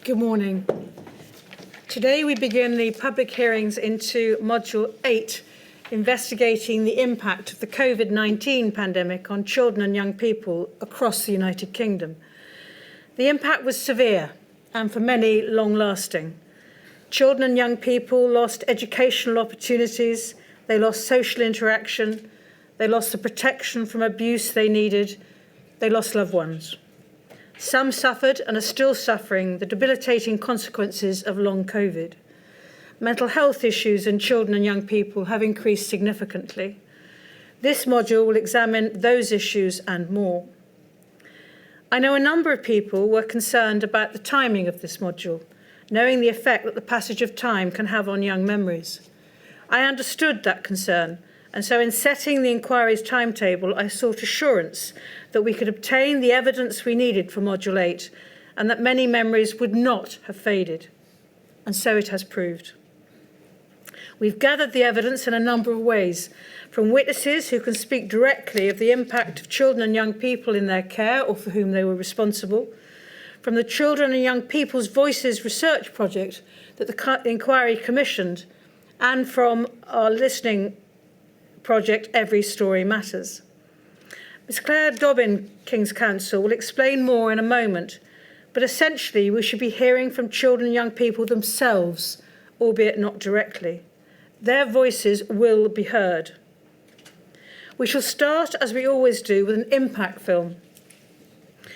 Good morning. Today we begin the public hearings into Module 8, investigating the impact of the COVID-19 pandemic on children and young people across the United Kingdom. The impact was severe and for many long-lasting. Children and young people lost educational opportunities, they lost social interaction, they lost the protection from abuse they needed, they lost loved ones. Some suffered and are still suffering the debilitating consequences of long COVID. Mental health issues in children and young people have increased significantly. This module will examine those issues and more. I know a number of people were concerned about the timing of this module, knowing the effect that the passage of time can have on young memories. I understood that concern, and so in setting the inquiry's timetable, I sought assurance that we could obtain the evidence we needed for Module 8 and that many memories would not have faded. And so it has proved. We've gathered the evidence in a number of ways, from witnesses who can speak directly of the impact of children and young people in their care or for whom they were responsible, from the Children and Young People's Voices research project that the inquiry commissioned, and from our listening project, Every Story Matters. Ms Claire Dobbin, King's Counsel, will explain more in a moment, but essentially we should be hearing from children and young people themselves, albeit not directly. Their voices will be heard. We shall start, as we always do, with an impact film.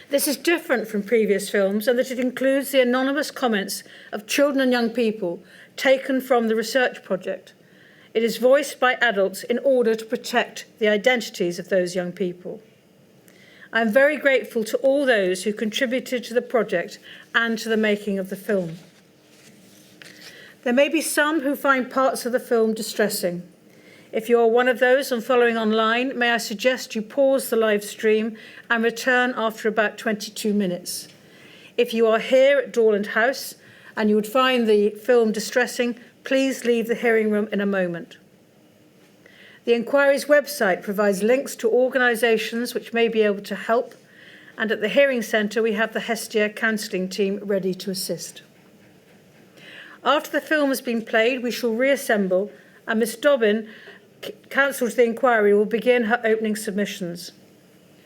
This is different from previous films in that it includes the anonymous comments of children and young people taken from the research project. It is voiced by adults in order to protect the identities of those young people. I am very grateful to all those who contributed to the project and to the making of the film. There may be some who find parts of the film distressing. If you are one of those and following online, may I suggest you pause the live stream and return after about 22 minutes. If you are here at Dorland House and you would find the film distressing, please leave the hearing room in a moment. The inquiry's website provides links to organisations which may be able to help, and at the Hearing Centre we have the Hestia counselling team ready to assist. After the film has been played, we shall reassemble, and Ms Dobbin, counsel to the inquiry, will begin her opening submissions.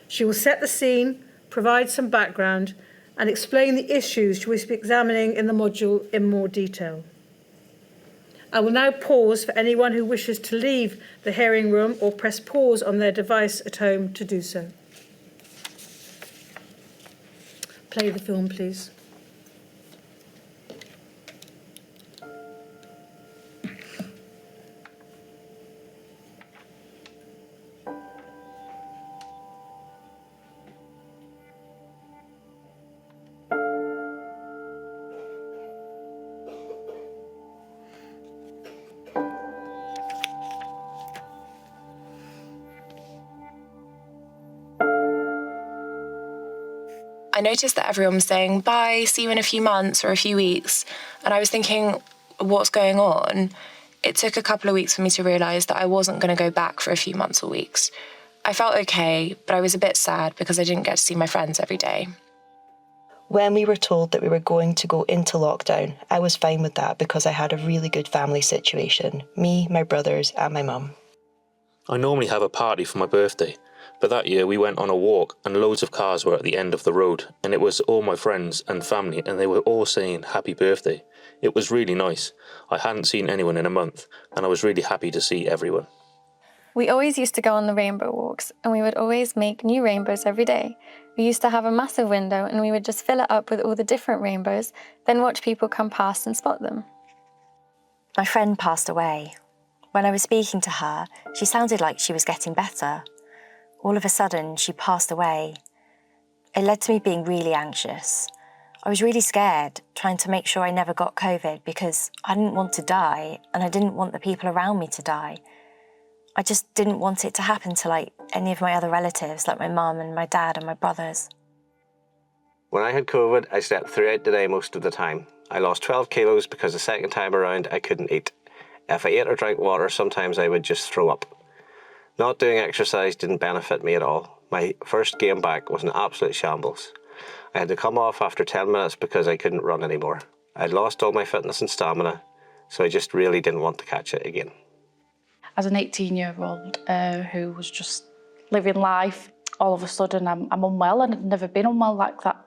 She will set the scene, provide some background, and explain the issues she will be examining in the module in more detail. I will now pause for anyone who wishes to leave the hearing room or press pause on their device at home to do so. Play the film, please. I noticed that everyone was saying, bye, see you in a few months or a few weeks. And I was thinking, what's going on? It took a couple of weeks for me to realise that I wasn't going to go back for a few months or weeks. I felt okay, but I was a bit sad because I didn't get to see my friends every day. When we were told that we were going to go into lockdown, I was fine with that because I had a really good family situation. Me, my brothers and my mum. I normally have a party for my birthday, but that year we went on a walk and loads of cars were at the end of the road, and it was all my friends and family and they were all saying happy birthday. It was really nice. I hadn't seen anyone in a month and I was really happy to see everyone. We always used to go on the rainbow walks and we would always make new rainbows every day. We used to have a massive window and we would just fill it up with all the different rainbows, then watch people come past and spot them. My friend passed away. When I was speaking to her, she sounded like she was getting better. All of a sudden, she passed away. It led to me being really anxious. I was really scared, trying to make sure I never got COVID because I didn't want to die and I didn't want the people around me to die. I just didn't want it to happen to any of my other relatives, like my mum and my dad and my brothers. When I had COVID, I slept throughout the day most of the time. I lost 12 kilos because the second time around I couldn't eat. If I ate or drank water, sometimes I would just throw up. Not doing exercise didn't benefit me at all. My first game back was an absolute shambles. I had to come off after 10 minutes because I couldn't run anymore. I'd lost all my fitness and stamina, so I just really didn't want to catch it again. As an 18-year-old who was just living life, all of a sudden I'm unwell, and I'd never been unwell like that,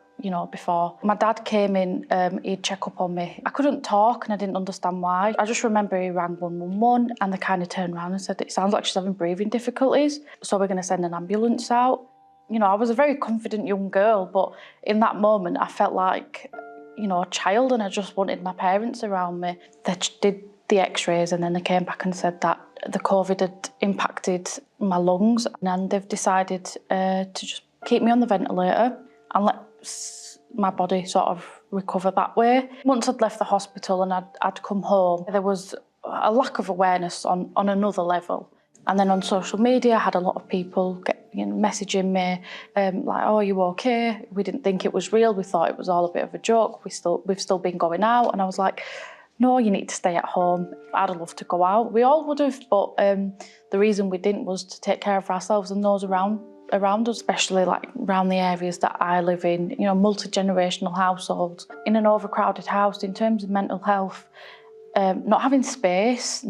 before. My dad came in, he'd check up on me. I couldn't talk and I didn't understand why. I just remember he rang 111 and they kind of turned around and said, it sounds like she's having breathing difficulties, so we're going to send an ambulance out. I was a very confident young girl, but in that moment I felt like, a child, and I just wanted my parents around me. They did the x-rays and then they came back and said that the COVID had impacted my lungs, and they've decided to just keep me on the ventilator and let my body sort of recover that way. Once I'd left the hospital and I'd come home, there was a lack of awareness on another level. And then on social media, I had a lot of people messaging me, like, oh, are you okay? We didn't think it was real. We thought it was all a bit of a joke. We've still been going out. And I was like, no, you need to stay at home. I'd love to go out. We all would have, but the reason we didn't was to take care of ourselves and those around us, especially like around the areas that I live in, multi-generational households. In an overcrowded house, in terms of mental health, not having space,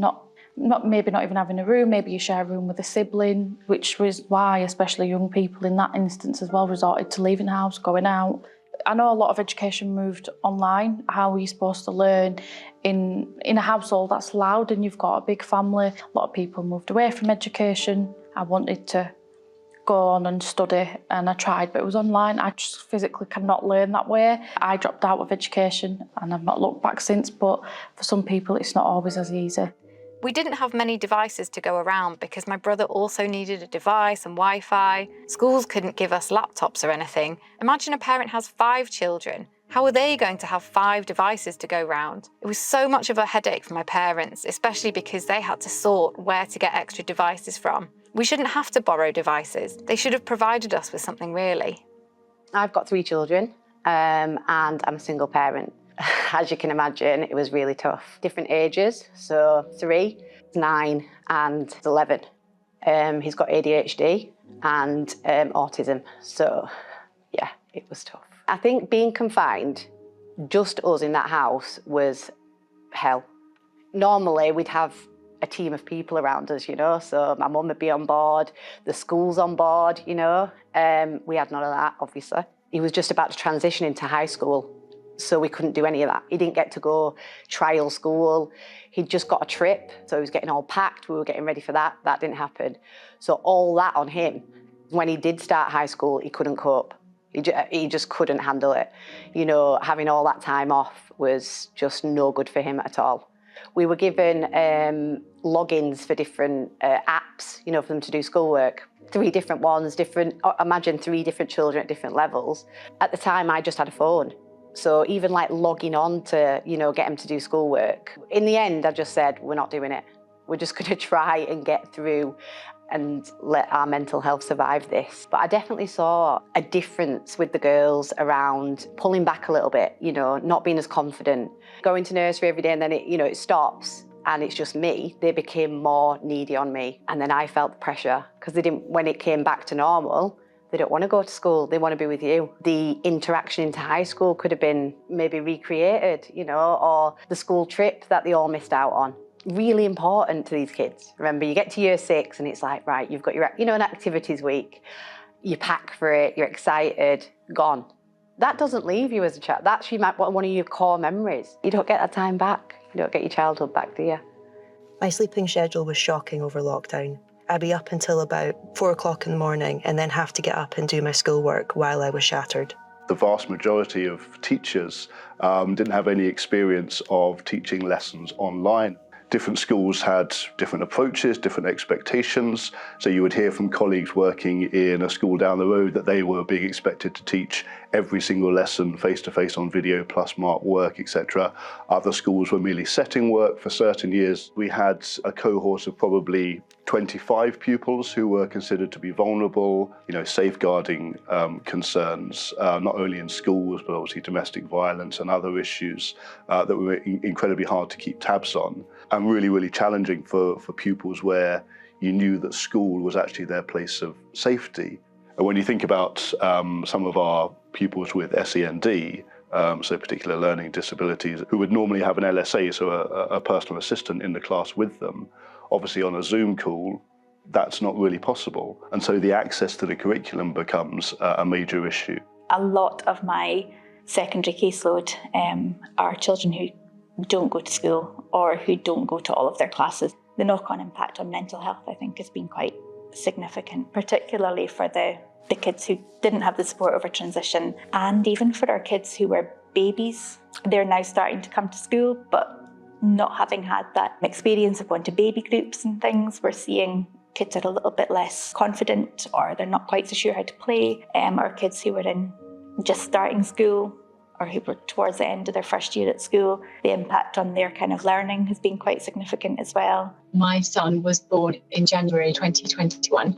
maybe not even having a room, maybe you share a room with a sibling, which was why especially young people in that instance as well resorted to leaving the house, going out. I know a lot of education moved online. How are you supposed to learn in a household that's loud and you've got a big family? A lot of people moved away from education. I wanted to go on and study, and I tried, but it was online. I just physically cannot learn that way. I dropped out of education and I've not looked back since, but for some people it's not always as easy. We didn't have many devices to go around because my brother also needed a device and Wi-Fi. Schools couldn't give us laptops or anything. Imagine a parent has 5 children. How are they going to have 5 devices to go round? It was so much of a headache for my parents, especially because they had to sort where to get extra devices from. We shouldn't have to borrow devices. They should have provided us with something, really. I've got 3 children and I'm a single parent. As you can imagine, it was really tough. Different ages, so 3, 9 and 11. He's got ADHD and autism, so yeah, it was tough. I think being confined, just us in that house, was hell. Normally we'd have a team of people around us, so my mum would be on board, the school's on board, We had none of that, obviously. He was just about to transition into high school, so we couldn't do any of that. He didn't get to go trial school. He'd just got a trip, so he was getting all packed. We were getting ready for that. That didn't happen. So all that on him. When he did start high school, he couldn't cope. He just couldn't handle it. Having all that time off was just no good for him at all. We were given logins for different apps, for them to do schoolwork. 3 different ones, imagine 3 different children at different levels. At the time, I just had a phone. So even like logging on to, get him to do schoolwork. In the end, I just said, we're not doing it. We're just going to try and get through and let our mental health survive this. But I definitely saw a difference with the girls around pulling back a little bit, not being as confident. Going to nursery every day and then it stops and it's just me. They became more needy on me. And then I felt the pressure because when it came back to normal, they don't want to go to school, they want to be with you. The interaction into high school could have been maybe recreated, or the school trip that they all missed out on. Really important to these kids. Remember, you get to year 6 and it's like, right, you've got your, an activities week. You pack for it, you're excited, gone. That doesn't leave you as a child. That's one of your core memories. You don't get that time back. You don't get your childhood back, do you? My sleeping schedule was shocking over lockdown. I'd be up until about 4 o'clock in the morning and then have to get up and do my schoolwork while I was shattered. The vast majority of teachers didn't have any experience of teaching lessons online. Different schools had different approaches, different expectations. So you would hear from colleagues working in a school down the road that they were being expected to teach every single lesson face-to-face on video plus marked work, etc. Other schools were merely setting work for certain years. We had a cohort of probably 25 pupils who were considered to be vulnerable, safeguarding concerns, not only in schools, but obviously domestic violence and other issues that were incredibly hard to keep tabs on. And really, really challenging for pupils where you knew that school was actually their place of safety. And when you think about some of our pupils with SEND, so particular learning disabilities, who would normally have an LSA, so a personal assistant in the class with them. Obviously on a Zoom call, that's not really possible. And so the access to the curriculum becomes a major issue. A lot of my secondary caseload are children who don't go to school or who don't go to all of their classes. The knock-on impact on mental health, I think, has been quite significant, particularly for the kids who didn't have the support over transition, and even for our kids who were babies. They're now starting to come to school, but not having had that experience of going to baby groups and things, we're seeing kids are a little bit less confident, or they're not quite so sure how to play. Or kids who were in just starting school, or who were towards the end of their first year at school, the impact on their kind of learning has been quite significant as well. My son was born in January 2021.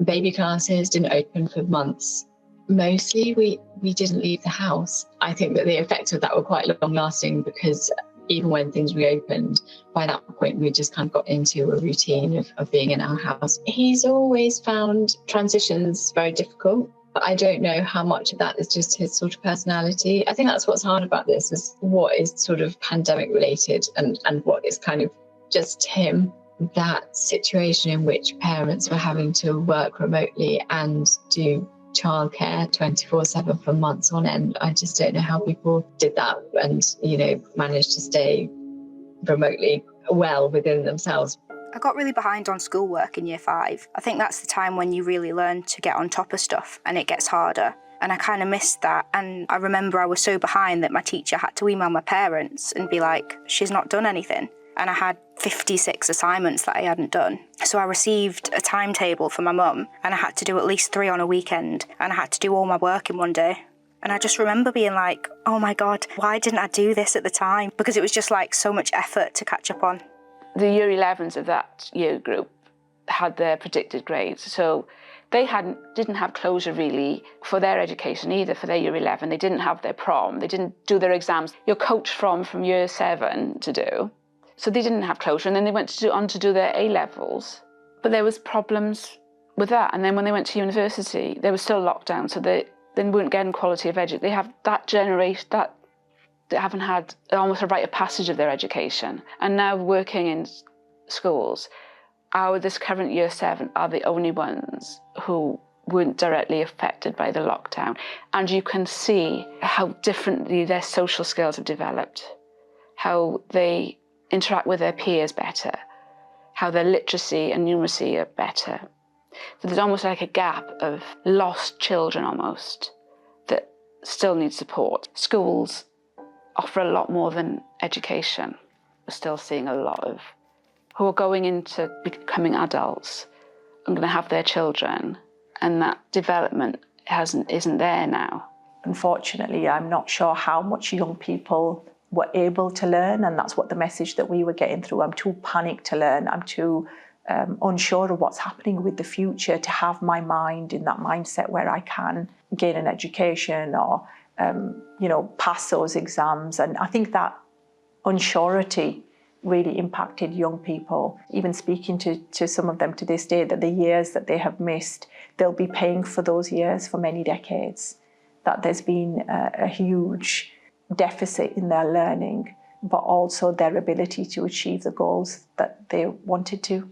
Baby classes didn't open for months. Mostly we didn't leave the house. I think that the effects of that were quite long lasting, because even when things reopened, by that point we just kind of got into a routine of being in our house. He's always found transitions very difficult. I don't know how much of that is just his sort of personality. I think that's what's hard about this, is what is sort of pandemic related and what is kind of just him. That situation in which parents were having to work remotely and do childcare 24/7 for months on end. I just don't know how people did that and, managed to stay remotely well within themselves. I got really behind on schoolwork in year 5. I think that's the time when you really learn to get on top of stuff and it gets harder. And I kind of missed that. And I remember I was so behind that my teacher had to email my parents and be like, she's not done anything. And I had 56 assignments that I hadn't done. So I received a timetable from my mum, and I had to do at least 3 on a weekend, and I had to do all my work in one day. And I just remember being like, oh my God, why didn't I do this at the time? Because it was just like so much effort to catch up on. The year 11s of that year group had their predicted grades. So they didn't have closure really for their education either, for their year 11. They didn't have their prom. They didn't do their exams. You're coached from year 7 to do. So they didn't have closure, and then they went on to do their A-levels. But there was problems with that. And then when they went to university, they were still locked down, so they weren't getting quality of education. They have that generation, they haven't had almost a rite of passage of their education. And now working in schools, this current year 7 are the only ones who weren't directly affected by the lockdown. And you can see how differently their social skills have developed, how they interact with their peers better, how their literacy and numeracy are better. So there's almost like a gap of lost children almost that still need support. Schools offer a lot more than education. We're still seeing a lot of who are going into becoming adults and going to have their children, and that development isn't there now. Unfortunately, I'm not sure how much young people were able to learn, and that's what the message that we were getting through. I'm too panicked to learn. I'm too unsure of what's happening with the future to have my mind in that mindset where I can gain an education or pass those exams. And I think that unsurety really impacted young people. Even speaking to some of them to this day, that the years that they have missed, they'll be paying for those years for many decades. That there's been a huge deficit in their learning, but also their ability to achieve the goals that they wanted to.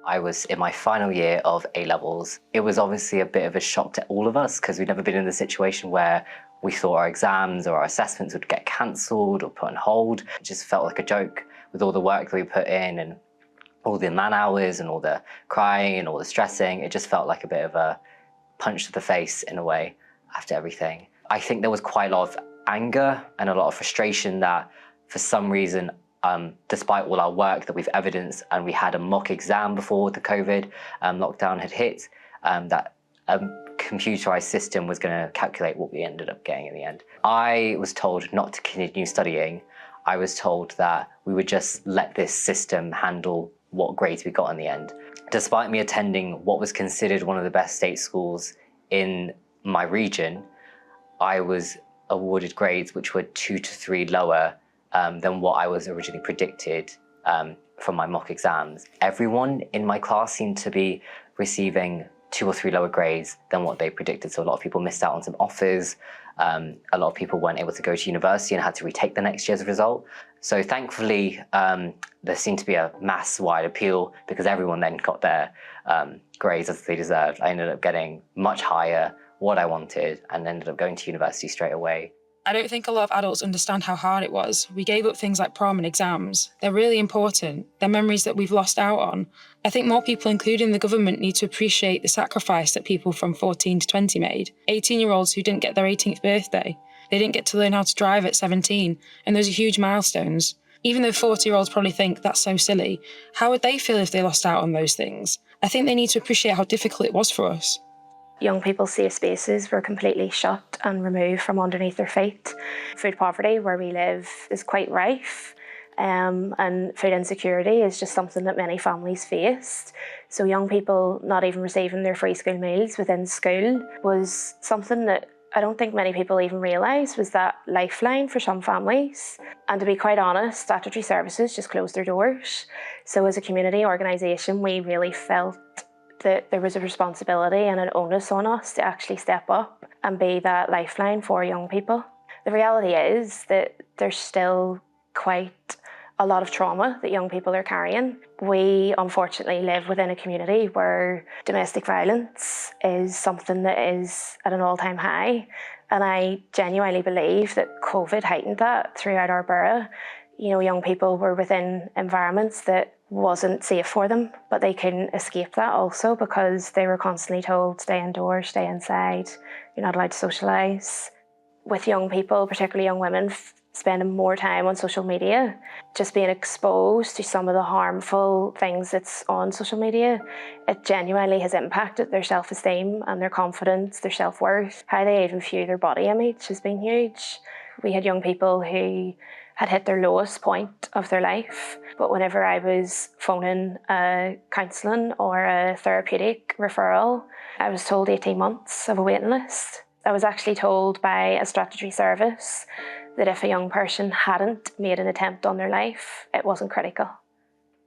I was in my final year of A-levels. It was obviously a bit of a shock to all of us, because we'd never been in the situation where we thought our exams or our assessments would get cancelled or put on hold. It just felt like a joke with all the work that we put in and all the man hours and all the crying and all the stressing. It just felt like a bit of a punch to the face in a way after everything. I think there was quite a lot of anger and a lot of frustration that for some reason, despite all our work that we've evidenced, and we had a mock exam before the COVID lockdown had hit, that a computerized system was going to calculate what we ended up getting in the end. I was told not to continue studying. I was told that we would just let this system handle what grades we got in the end. Despite me attending what was considered one of the best state schools in my region, I was awarded grades which were 2 to 3 lower than what I was originally predicted from my mock exams. Everyone in my class seemed to be receiving 2 or 3 lower grades than what they predicted. So a lot of people missed out on some offers. A lot of people weren't able to go to university and had to retake the next year's result. So thankfully, there seemed to be a mass-wide appeal because everyone then got their grades as they deserved. I ended up getting much higher, what I wanted, and ended up going to university straight away. I don't think a lot of adults understand how hard it was. We gave up things like prom and exams. They're really important. They're memories that we've lost out on. I think more people, including the government, need to appreciate the sacrifice that people from 14 to 20 made. 18-year-olds who didn't get their 18th birthday. They didn't get to learn how to drive at 17, and those are huge milestones. Even though 40-year-olds probably think that's so silly, how would they feel if they lost out on those things? I think they need to appreciate how difficult it was for us. Young people's safe spaces were completely shut and removed from underneath their feet. Food poverty, where we live, is quite rife, and food insecurity is just something that many families faced. So young people not even receiving their free school meals within school was something that I don't think many people even realise was that lifeline for some families. And to be quite honest, statutory services just closed their doors. So as a community organisation, we really felt that there was a responsibility and an onus on us to actually step up and be that lifeline for young people. The reality is that there's still quite a lot of trauma that young people are carrying. We unfortunately live within a community where domestic violence is something that is at an all-time high, and I genuinely believe that COVID heightened that throughout our borough. You know, young people were within environments that wasn't safe for them, but they couldn't escape that also because they were constantly told, stay indoors, stay inside, you're not allowed to socialise. With young people, particularly young women, spending more time on social media, just being exposed to some of the harmful things that's on social media, it genuinely has impacted their self-esteem and their confidence, their self-worth. How they even view their body image has been huge. We had young people who had hit their lowest point of their life, but whenever I was phoning a counselling or a therapeutic referral, I was told 18 months of a waiting list. I was actually told by a statutory service that if a young person hadn't made an attempt on their life, it wasn't critical.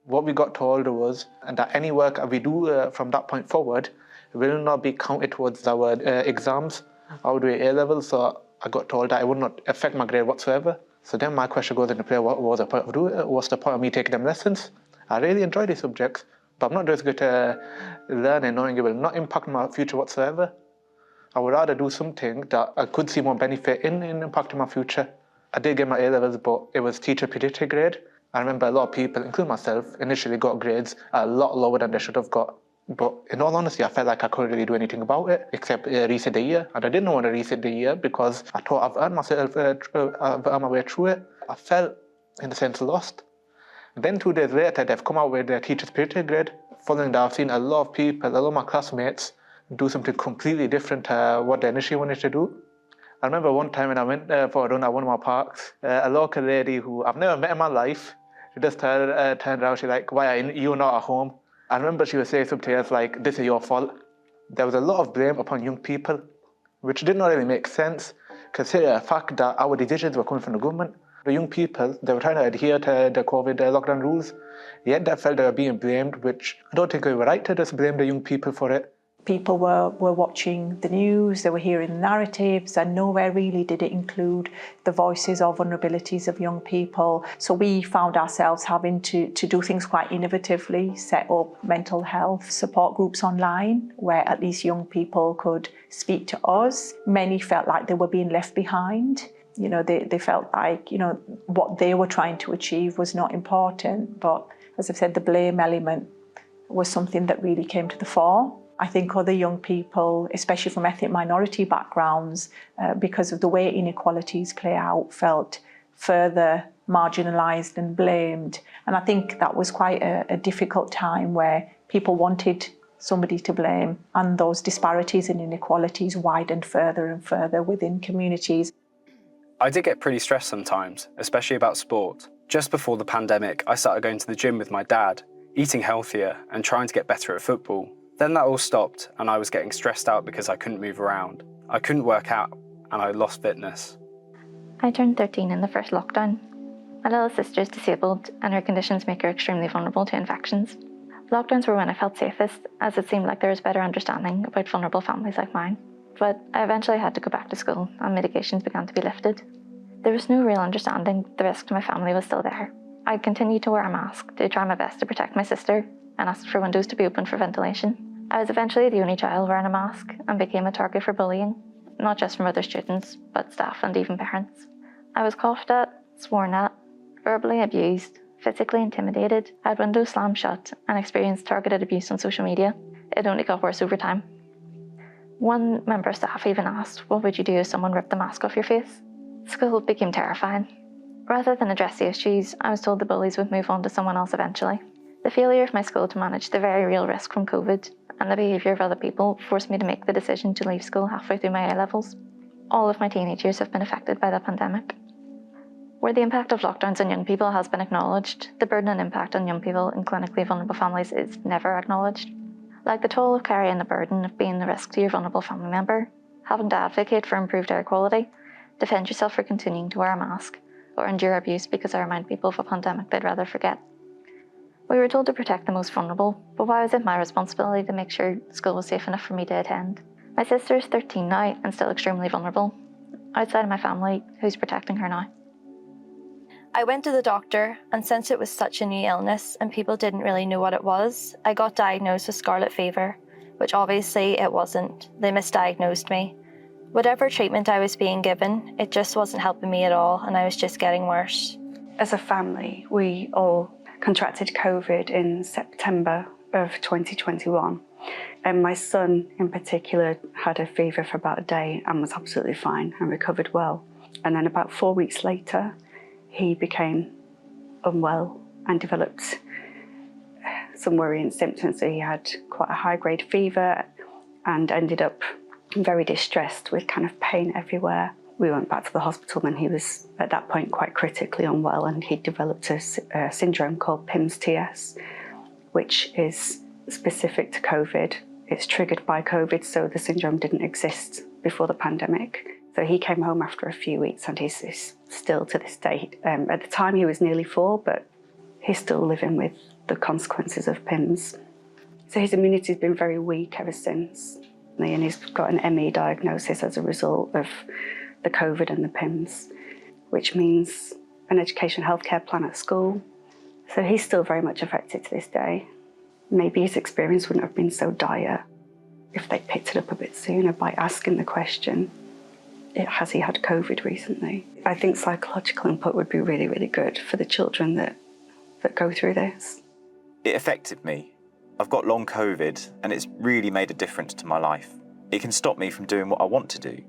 What we got told was that any work we do from that point forward will not be counted towards our exams. I would do A-levels, so I got told that it would not affect my grade whatsoever. So then my question goes into play, what was the point of doing it? What's the point of me taking them lessons? I really enjoy these subjects, but I'm not just good at learning, knowing it will not impact my future whatsoever. I would rather do something that I could see more benefit in impacting my future. I did get my A-levels, but it was teacher predicted grade. I remember a lot of people, including myself, initially got grades a lot lower than they should have got. But in all honesty, I felt like I couldn't really do anything about it except reset the year. And I didn't want to reset the year because I thought I've earned my way through it. I felt, in a sense, lost. And then 2 days later, they've come out with their teacher's predicted grade. Following that, I've seen a lot of people, a lot of my classmates, do something completely different to what they initially wanted to do. I remember one time when I went for a run at one of my parks, a local lady who I've never met in my life, she just turned around, she's like, why are you not at home? I remember she was saying something else like, this is your fault. There was a lot of blame upon young people, which did not really make sense, considering the fact that our decisions were coming from the government. The young people, they were trying to adhere to the COVID lockdown rules, yet they felt they were being blamed, which I don't think we were right to just blame the young people for it. People were watching the news, they were hearing narratives, and nowhere really did it include the voices or vulnerabilities of young people. So we found ourselves having to do things quite innovatively, set up mental health support groups online where at least young people could speak to us. Many felt like they were being left behind. You know, they felt like, you know, what they were trying to achieve was not important. But as I've said, the blame element was something that really came to the fore. I think other young people, especially from ethnic minority backgrounds, because of the way inequalities play out, felt further marginalised and blamed. And I think that was quite a difficult time where people wanted somebody to blame, and those disparities and inequalities widened further and further within communities. I did get pretty stressed sometimes, especially about sport. Just before the pandemic, I started going to the gym with my dad, eating healthier and trying to get better at football. Then that all stopped and I was getting stressed out because I couldn't move around. I couldn't work out and I lost fitness. I turned 13 in the first lockdown. My little sister is disabled and her conditions make her extremely vulnerable to infections. Lockdowns were when I felt safest, as it seemed like there was better understanding about vulnerable families like mine. But I eventually had to go back to school and mitigations began to be lifted. There was no real understanding the risk to my family was still there. I continued to wear a mask to try my best to protect my sister and asked for windows to be open for ventilation. I was eventually the only child wearing a mask and became a target for bullying, not just from other students, but staff and even parents. I was coughed at, sworn at, verbally abused, physically intimidated, had windows slammed shut, and experienced targeted abuse on social media. It only got worse over time. One member of staff even asked, what would you do if someone ripped the mask off your face? School became terrifying. Rather than address the issues, I was told the bullies would move on to someone else eventually. The failure of my school to manage the very real risk from COVID and the behaviour of other people forced me to make the decision to leave school halfway through my A-levels. All of my teenage years have been affected by the pandemic. Where the impact of lockdowns on young people has been acknowledged, the burden and impact on young people in clinically vulnerable families is never acknowledged. Like the toll of carrying the burden of being the risk to your vulnerable family member, having to advocate for improved air quality, defend yourself for continuing to wear a mask, or endure abuse because I remind people of a pandemic they'd rather forget. We were told to protect the most vulnerable, but why was it my responsibility to make sure school was safe enough for me to attend? My sister is 13 now and still extremely vulnerable. Outside of my family, who's protecting her now? I went to the doctor, and since it was such a new illness and people didn't really know what it was, I got diagnosed with scarlet fever, which obviously it wasn't. They misdiagnosed me. Whatever treatment I was being given, it just wasn't helping me at all, and I was just getting worse. As a family, we all contracted COVID in September of 2021. And my son in particular had a fever for about a day and was absolutely fine and recovered well. And then about 4 weeks later, he became unwell and developed some worrying symptoms. So he had quite a high-grade fever and ended up very distressed with kind of pain everywhere. We went back to the hospital and he was at that point quite critically unwell, and he developed a syndrome called PIMS-TS, which is specific to COVID. It's triggered by COVID, so the syndrome didn't exist before the pandemic. So he came home after a few weeks and he's still to this day. At the time he was nearly 4, but he's still living with the consequences of PIMS. So his immunity has been very weak ever since. And he's got an ME diagnosis as a result of the COVID and the PIMS, which means an education healthcare plan at school. So he's still very much affected to this day. Maybe his experience wouldn't have been so dire if they picked it up a bit sooner by asking the question, has he had COVID recently? I think psychological input would be really, really good for the children that go through this. It affected me. I've got long COVID and it's really made a difference to my life. It can stop me from doing what I want to do.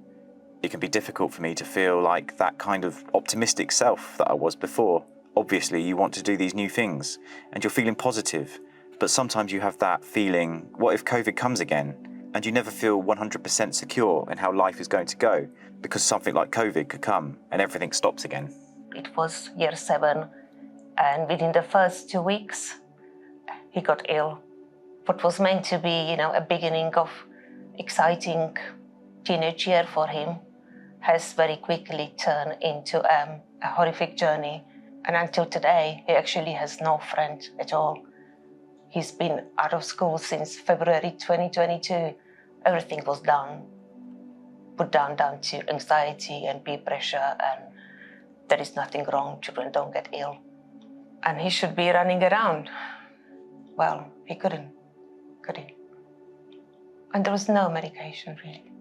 It can be difficult for me to feel like that kind of optimistic self that I was before. Obviously, you want to do these new things and you're feeling positive, but sometimes you have that feeling, what if COVID comes again? And you never feel 100% secure in how life is going to go because something like COVID could come and everything stops again. It was year 7, and within the first 2 weeks, he got ill. What was meant to be, a beginning of exciting teenage year for him has very quickly turned into a horrific journey. And until today, he actually has no friend at all. He's been out of school since February 2022. Everything was put down to anxiety and peer pressure, and there is nothing wrong. Children don't get ill. And he should be running around. Well, he couldn't, could he? And there was no medication, really.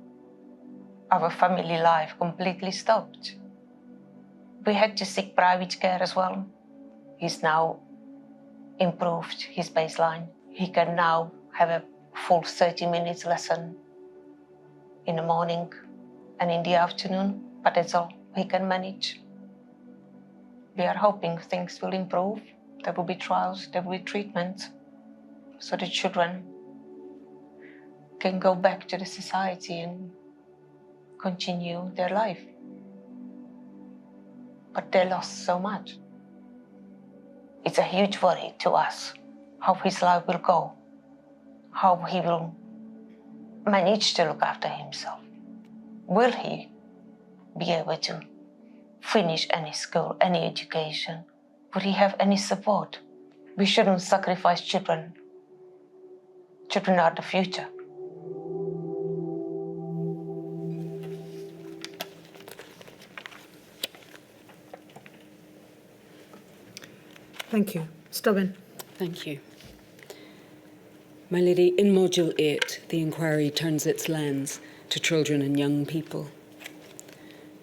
Our family life completely stopped. We had to seek private care as well. He's now improved his baseline. He can now have a full 30 minutes lesson in the morning and in the afternoon, but that's all he can manage. We are hoping things will improve. There will be trials, there will be treatment, so the children can go back to the society and continue their life. But they lost so much. It's a huge worry to us how his life will go, how he will manage to look after himself. Will he be able to finish any school, any education? Would he have any support? We shouldn't sacrifice children Children are the future. Thank you. Stubborn. Thank you. My lady, in Module 8, the inquiry turns its lens to children and young people.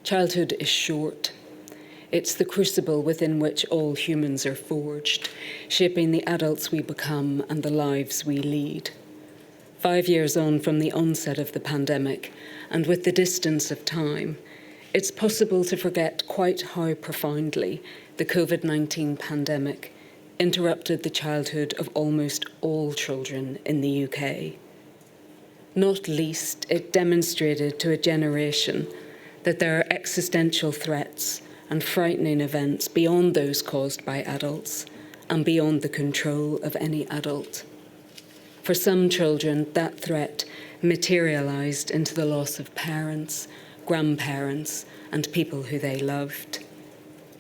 Childhood is short. It's the crucible within which all humans are forged, shaping the adults we become and the lives we lead. 5 years on from the onset of the pandemic, and with the distance of time, it's possible to forget quite how profoundly the COVID-19 pandemic interrupted the childhood of almost all children in the UK. Not least, it demonstrated to a generation that there are existential threats and frightening events beyond those caused by adults and beyond the control of any adult. For some children, that threat materialised into the loss of parents, grandparents, and people who they loved.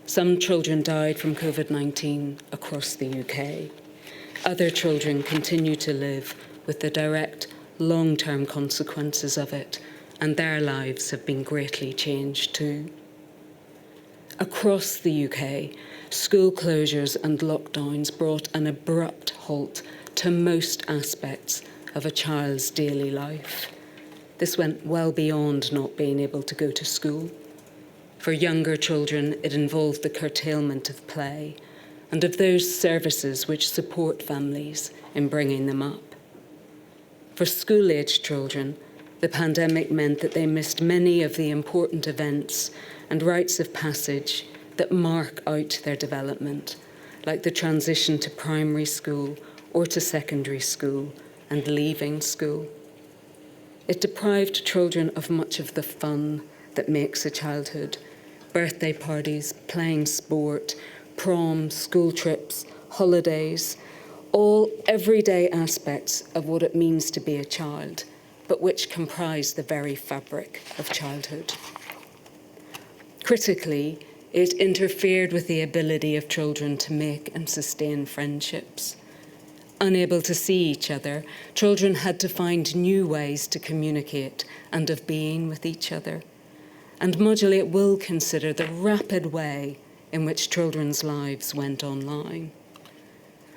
Some children died from COVID-19 across the UK. Other children continue to live with the direct, long-term consequences of it, and their lives have been greatly changed too. Across the UK, school closures and lockdowns brought an abrupt halt to most aspects of a child's daily life. This went well beyond not being able to go to school. For younger children, it involved the curtailment of play and of those services which support families in bringing them up. For school-aged children, the pandemic meant that they missed many of the important events and rites of passage that mark out their development, like the transition to primary school or to secondary school and leaving school. It deprived children of much of the fun that makes a childhood: birthday parties, playing sport, prom, school trips, holidays, all everyday aspects of what it means to be a child, but which comprise the very fabric of childhood. Critically, it interfered with the ability of children to make and sustain friendships. Unable to see each other, children had to find new ways to communicate and of being with each other. And Module 8 will consider the rapid way in which children's lives went online.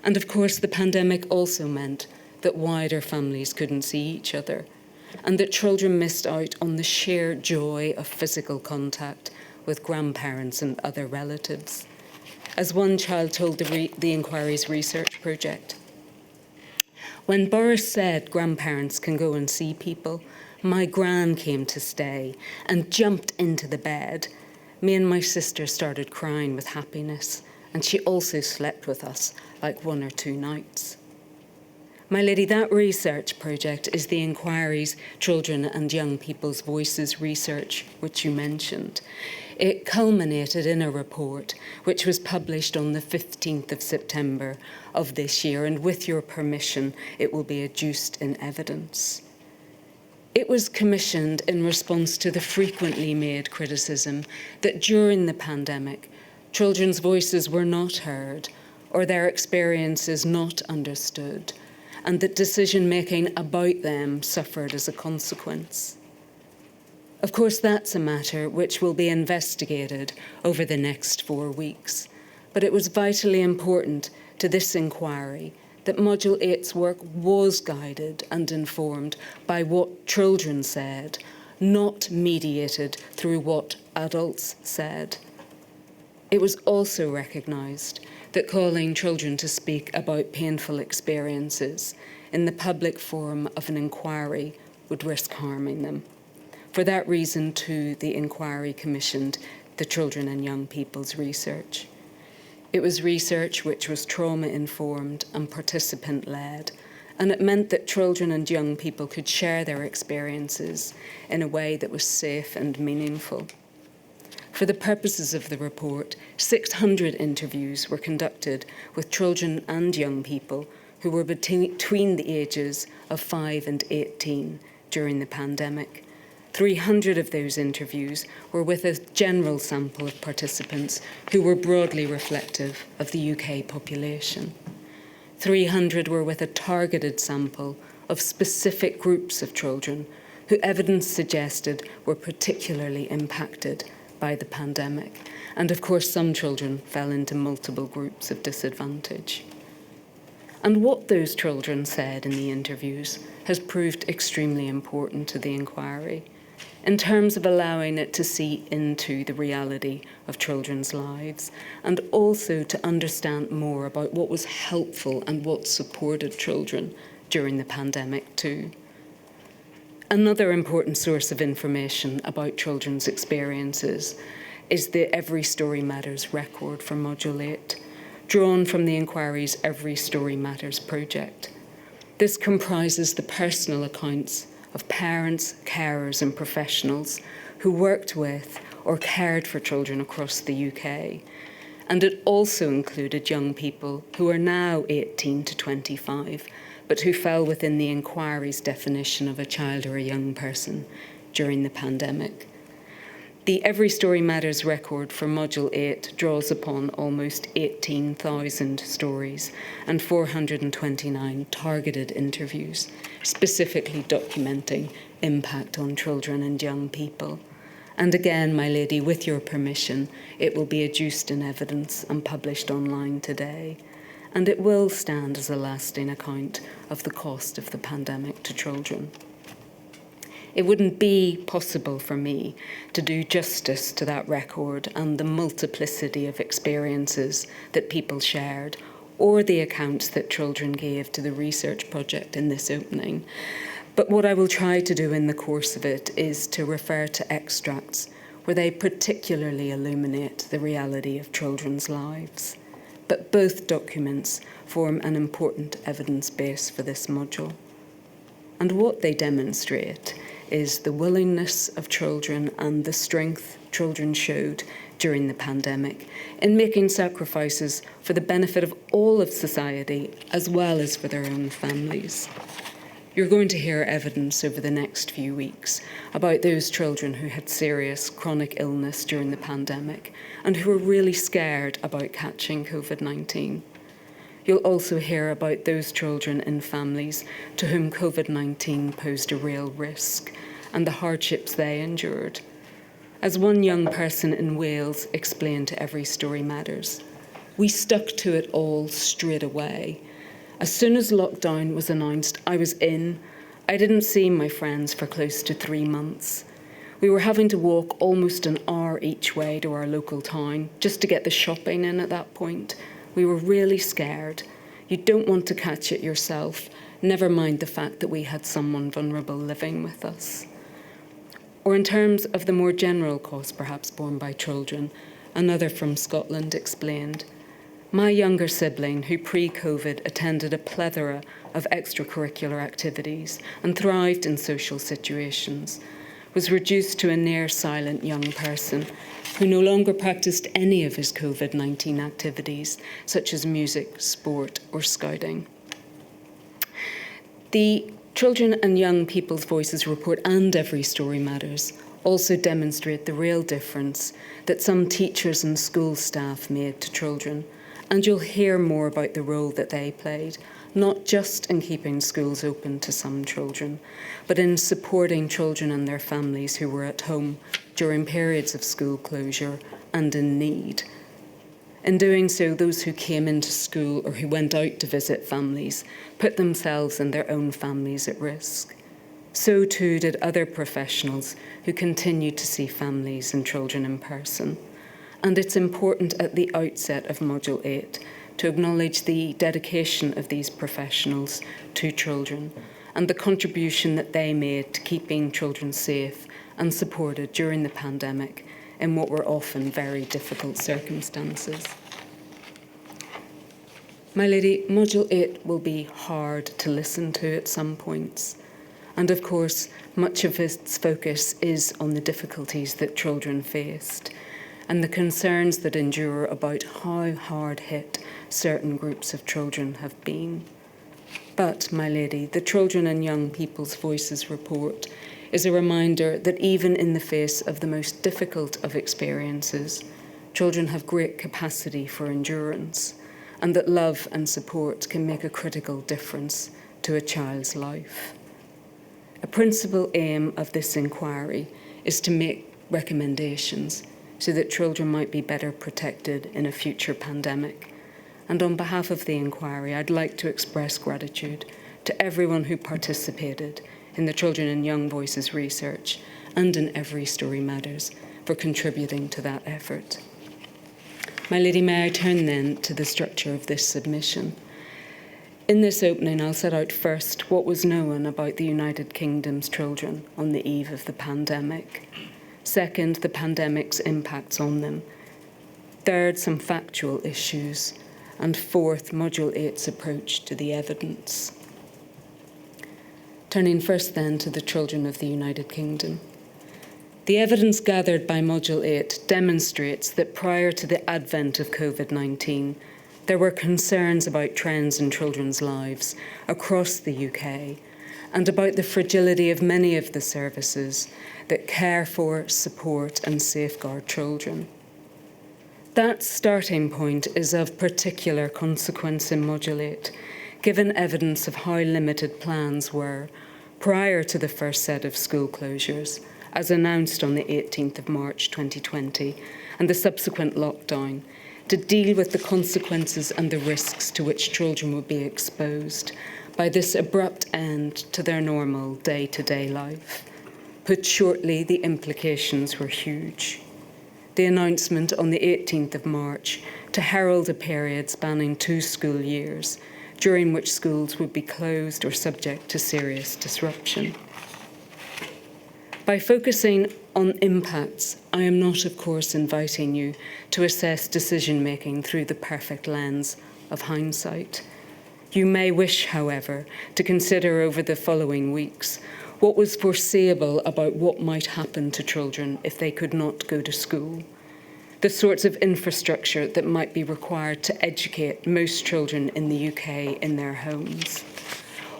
And of course, the pandemic also meant that wider families couldn't see each other, and that children missed out on the sheer joy of physical contact with grandparents and other relatives. As one child told the inquiry's research project, "When Boris said grandparents can go and see people, my gran came to stay and jumped into the bed. Me and my sister started crying with happiness, and she also slept with us like 1 or 2 nights." My lady, that research project is the inquiry's Children and Young People's Voices research, which you mentioned. It culminated in a report which was published on the 15th of September of this year, and with your permission, it will be adduced in evidence. It was commissioned in response to the frequently made criticism that during the pandemic, children's voices were not heard or their experiences not understood, and that decision-making about them suffered as a consequence. Of course, that's a matter which will be investigated over the next 4 weeks, but it was vitally important to this inquiry that Module 8's work was guided and informed by what children said, not mediated through what adults said. It was also recognised that calling children to speak about painful experiences in the public forum of an inquiry would risk harming them. For that reason, too, the inquiry commissioned the Children and Young People's research. It was research which was trauma-informed and participant-led, and it meant that children and young people could share their experiences in a way that was safe and meaningful. For the purposes of the report, 600 interviews were conducted with children and young people who were between the ages of 5 and 18 during the pandemic. 300 of those interviews were with a general sample of participants who were broadly reflective of the UK population. 300 were with a targeted sample of specific groups of children who evidence suggested were particularly impacted by the pandemic. And of course, some children fell into multiple groups of disadvantage. And what those children said in the interviews has proved extremely important to the inquiry in terms of allowing it to see into the reality of children's lives and also to understand more about what was helpful and what supported children during the pandemic too. Another important source of information about children's experiences is the Every Story Matters record for Module 8, drawn from the inquiry's Every Story Matters project. This comprises the personal accounts of parents, carers and professionals who worked with or cared for children across the UK. And it also included young people who are now 18 to 25, but who fell within the inquiry's definition of a child or a young person during the pandemic. The Every Story Matters record for Module 8 draws upon almost 18,000 stories and 429 targeted interviews, specifically documenting impact on children and young people. And again, my lady, with your permission, it will be adduced in evidence and published online today. And it will stand as a lasting account of the cost of the pandemic to children. It wouldn't be possible for me to do justice to that record and the multiplicity of experiences that people shared, or the accounts that children gave to the research project in this opening. But what I will try to do in the course of it is to refer to extracts where they particularly illuminate the reality of children's lives. But both documents form an important evidence base for this module. And what they demonstrate is the willingness of children and the strength children showed during the pandemic in making sacrifices for the benefit of all of society as well as for their own families. You're going to hear evidence over the next few weeks about those children who had serious chronic illness during the pandemic and who were really scared about catching COVID-19. You'll also hear about those children in families to whom COVID-19 posed a real risk and the hardships they endured. As one young person in Wales explained to Every Story Matters, we stuck to it all straight away. As soon as lockdown was announced, I was in. I didn't see my friends for close to 3 months. We were having to walk almost an hour each way to our local town just to get the shopping in at that point. We were really scared. You don't want to catch it yourself, never mind the fact that we had someone vulnerable living with us. Or in terms of the more general cost perhaps borne by children, another from Scotland explained, my younger sibling, who pre-COVID attended a plethora of extracurricular activities and thrived in social situations, was reduced to a near-silent young person who no longer practiced any of his COVID-19 activities, such as music, sport, or scouting. The Children and Young People's Voices report and Every Story Matters also demonstrate the real difference that some teachers and school staff made to children, and you'll hear more about the role that they played, not just in keeping schools open to some children, but in supporting children and their families who were at home during periods of school closure and in need. In doing so, those who came into school or who went out to visit families put themselves and their own families at risk. So too did other professionals who continued to see families and children in person. And it's important at the outset of Module 8 to acknowledge the dedication of these professionals to children and the contribution that they made to keeping children safe and supported during the pandemic in what were often very difficult circumstances. My lady, Module 8 will be hard to listen to at some points. And of course, much of its focus is on the difficulties that children faced and the concerns that endure about how hard hit certain groups of children have been. But, my lady, the Children and Young People's Voices report is a reminder that even in the face of the most difficult of experiences, children have great capacity for endurance, and that love and support can make a critical difference to a child's life. A principal aim of this inquiry is to make recommendations so that children might be better protected in a future pandemic. And on behalf of the inquiry, I'd like to express gratitude to everyone who participated in the Children and Young Voices research and in Every Story Matters for contributing to that effort. My lady, may I turn then to the structure of this submission? In this opening, I'll set out first what was known about the United Kingdom's children on the eve of the pandemic. Second, the pandemic's impacts on them. Third, some factual issues. And fourth, Module 8's approach to the evidence. Turning first then to the children of the United Kingdom. The evidence gathered by Module 8 demonstrates that prior to the advent of COVID-19, there were concerns about trends in children's lives across the UK and about the fragility of many of the services that care for, support and safeguard children. That starting point is of particular consequence in Module 8, given evidence of how limited plans were prior to the first set of school closures, as announced on the 18th of March 2020, and the subsequent lockdown, to deal with the consequences and the risks to which children would be exposed by this abrupt end to their normal day-to-day life. Put shortly, the implications were huge. The announcement on the 18th of March to herald a period spanning 2 school years, during which schools would be closed or subject to serious disruption. By focusing on impacts, I am not, of course, inviting you to assess decision-making through the perfect lens of hindsight. You may wish, however, to consider over the following weeks what was foreseeable about what might happen to children if they could not go to school, the sorts of infrastructure that might be required to educate most children in the UK in their homes,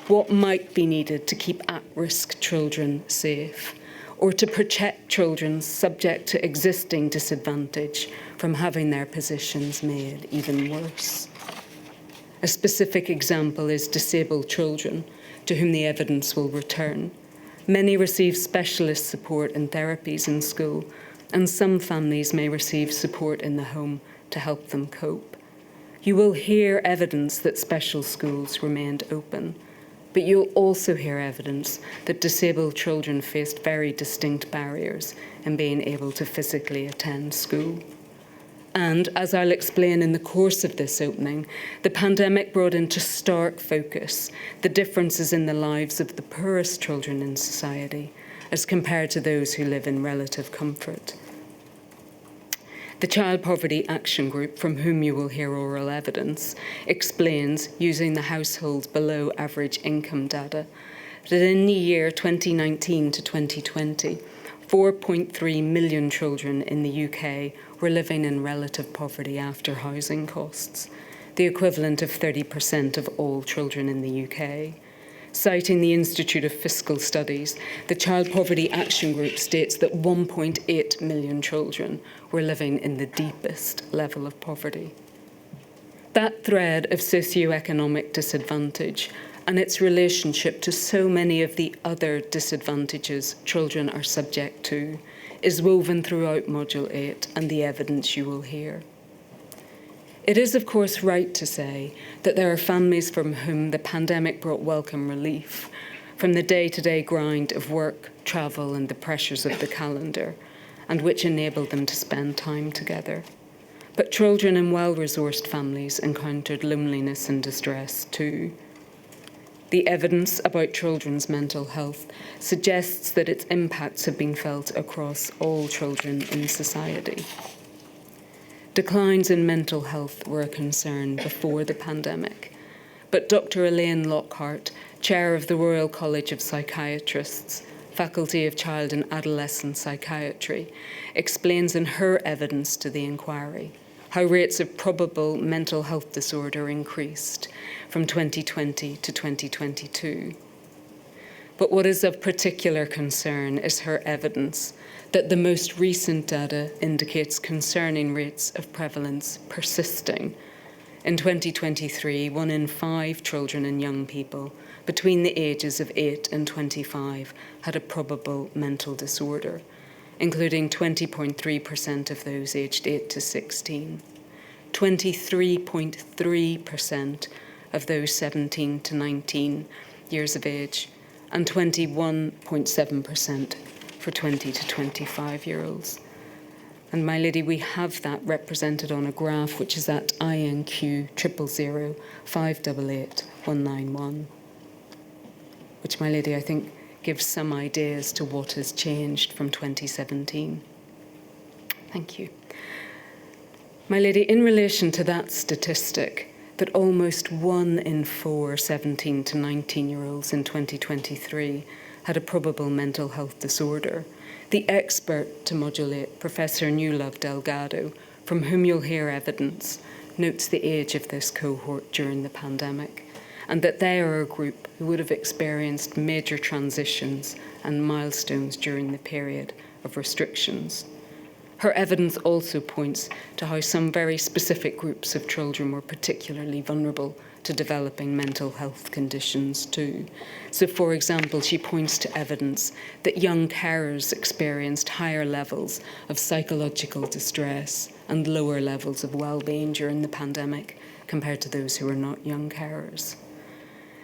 what might be needed to keep at-risk children safe, or to protect children subject to existing disadvantage from having their positions made even worse. A specific example is disabled children, to whom the evidence will return. Many receive specialist support and therapies in school, and some families may receive support in the home to help them cope. You will hear evidence that special schools remained open, but you'll also hear evidence that disabled children faced very distinct barriers in being able to physically attend school. And, as I'll explain in the course of this opening, the pandemic brought into stark focus the differences in the lives of the poorest children in society as compared to those who live in relative comfort. The Child Poverty Action Group, from whom you will hear oral evidence, explains, using the households below average income data, that in the year 2019 to 2020, 4.3 million children in the UK were living in relative poverty after housing costs, the equivalent of 30% of all children in the UK. Citing the Institute of Fiscal Studies, the Child Poverty Action Group states that 1.8 million children were living in the deepest level of poverty. That thread of socioeconomic disadvantage and its relationship to so many of the other disadvantages children are subject to is woven throughout Module 8 and the evidence you will hear. It is, of course, right to say that there are families from whom the pandemic brought welcome relief from the day-to-day grind of work, travel and the pressures of the calendar, and which enabled them to spend time together. But children in well-resourced families encountered loneliness and distress too. The evidence about children's mental health suggests that its impacts have been felt across all children in society. Declines in mental health were a concern before the pandemic, but Dr. Elaine Lockhart, Chair of the Royal College of Psychiatrists, Faculty of Child and Adolescent Psychiatry, explains in her evidence to the inquiry how rates of probable mental health disorder increased from 2020 to 2022. But what is of particular concern is her evidence that the most recent data indicates concerning rates of prevalence persisting. In 2023, 1 in 5 children and young people between the ages of 8 and 25 had a probable mental disorder, including 20.3% of those aged 8 to 16, 23.3% of those 17 to 19 years of age, and 21.7% for 20 to 25-year-olds. And my lady, we have that represented on a graph which is at INQ 000 588 191, which, my lady, I think gives some idea as to what has changed from 2017. Thank you. My lady, in relation to that statistic, that almost 1 in 4 17 to 19-year-olds in 2023 had a probable mental health disorder, the expert to modulate, Professor Newlove Delgado, from whom you'll hear evidence, notes the age of this cohort during the pandemic, and that they are a group who would have experienced major transitions and milestones during the period of restrictions. Her evidence also points to how some very specific groups of children were particularly vulnerable to developing mental health conditions too. So, for example, she points to evidence that young carers experienced higher levels of psychological distress and lower levels of well-being during the pandemic compared to those who were not young carers.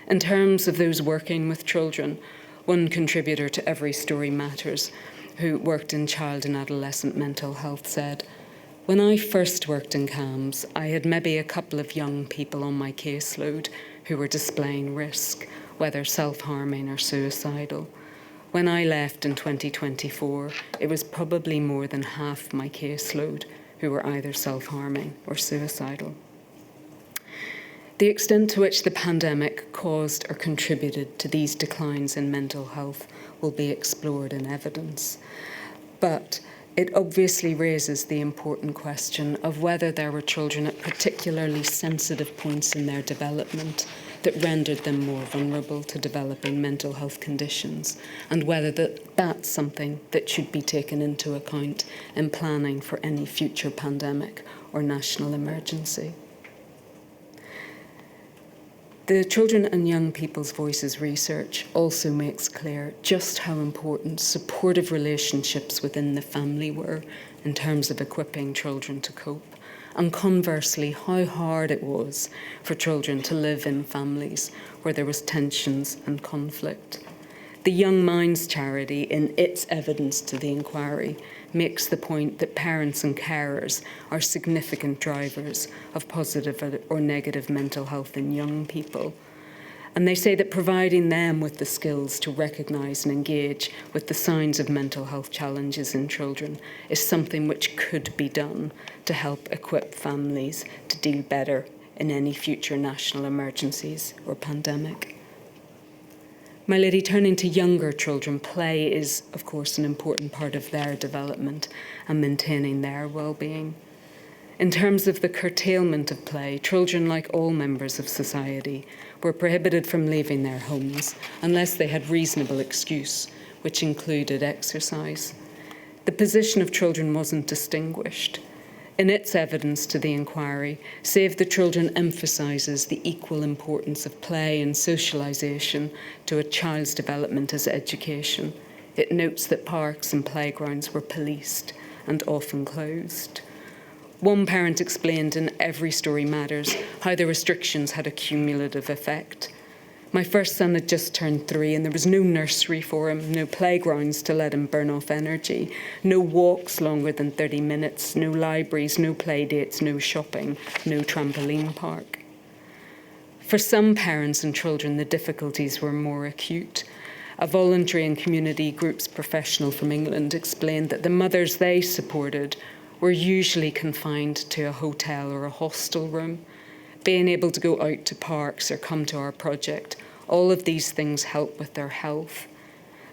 In terms of those working with children, one contributor to Every Story Matters, who worked in child and adolescent mental health, said, "When I first worked in CAMHS, I had maybe a couple of young people on my caseload who were displaying risk, whether self-harming or suicidal. When I left in 2024, it was probably more than half my caseload who were either self-harming or suicidal." The extent to which the pandemic caused or contributed to these declines in mental health will be explored in evidence. But it obviously raises the important question of whether there were children at particularly sensitive points in their development that rendered them more vulnerable to developing mental health conditions, and whether that's something that should be taken into account in planning for any future pandemic or national emergency. The Children and Young People's Voices research also makes clear just how important supportive relationships within the family were in terms of equipping children to cope, and conversely how hard it was for children to live in families where there was tensions and conflict. The Young Minds charity, in its evidence to the inquiry, makes the point that parents and carers are significant drivers of positive or negative mental health in young people. And they say that providing them with the skills to recognise and engage with the signs of mental health challenges in children is something which could be done to help equip families to deal better in any future national emergencies or pandemic. My lady, turning to younger children, play is, of course, an important part of their development and maintaining their well-being. In terms of the curtailment of play, children, like all members of society, were prohibited from leaving their homes unless they had reasonable excuse, which included exercise. The position of children wasn't distinguished. In its evidence to the inquiry, Save the Children emphasises the equal importance of play and socialisation to a child's development as education. It notes that parks and playgrounds were policed and often closed. One parent explained in Every Story Matters how the restrictions had a cumulative effect. My first son had just turned 3 and there was no nursery for him, no playgrounds to let him burn off energy, no walks longer than 30 minutes, no libraries, no play dates, no shopping, no trampoline park. For some parents and children, the difficulties were more acute. A voluntary and community groups professional from England explained that the mothers they supported were usually confined to a hotel or a hostel room. Being able to go out to parks or come to our project, all of these things help with their health.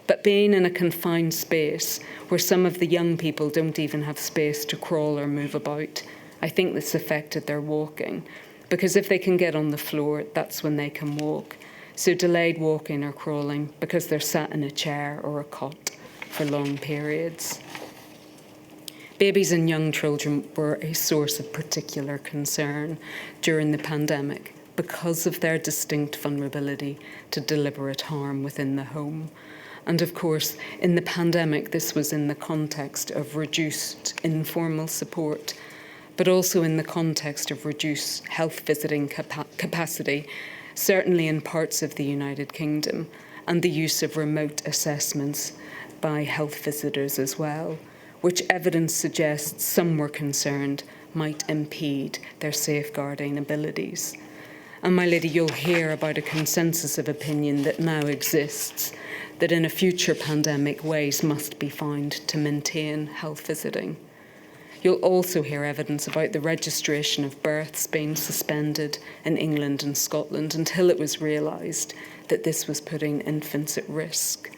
But being in a confined space where some of the young people don't even have space to crawl or move about, I think this affected their walking. Because if they can get on the floor, that's when they can walk. So delayed walking or crawling because they're sat in a chair or a cot for long periods. Babies and young children were a source of particular concern during the pandemic because of their distinct vulnerability to deliberate harm within the home. And of course, in the pandemic, this was in the context of reduced informal support, but also in the context of reduced health visiting capacity, certainly in parts of the United Kingdom, and the use of remote assessments by health visitors as well, which evidence suggests some were concerned might impede their safeguarding abilities. And my lady, you'll hear about a consensus of opinion that now exists that in a future pandemic ways must be found to maintain health visiting. You'll also hear evidence about the registration of births being suspended in England and Scotland until it was realised that this was putting infants at risk.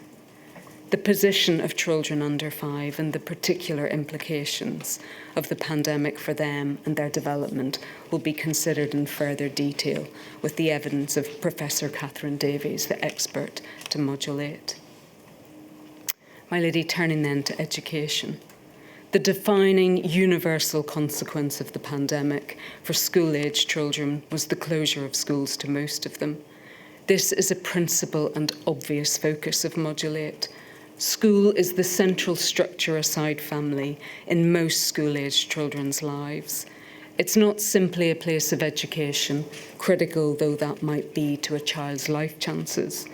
The position of children under 5 and the particular implications of the pandemic for them and their development will be considered in further detail with the evidence of Professor Catherine Davies, the expert to modulate. My lady, turning then to education. The defining universal consequence of the pandemic for school-aged children was the closure of schools to most of them. This is a principal and obvious focus of Modulate. School is the central structure aside family in most school-aged children's lives. It's not simply a place of education, critical though that might be to a child's life chances.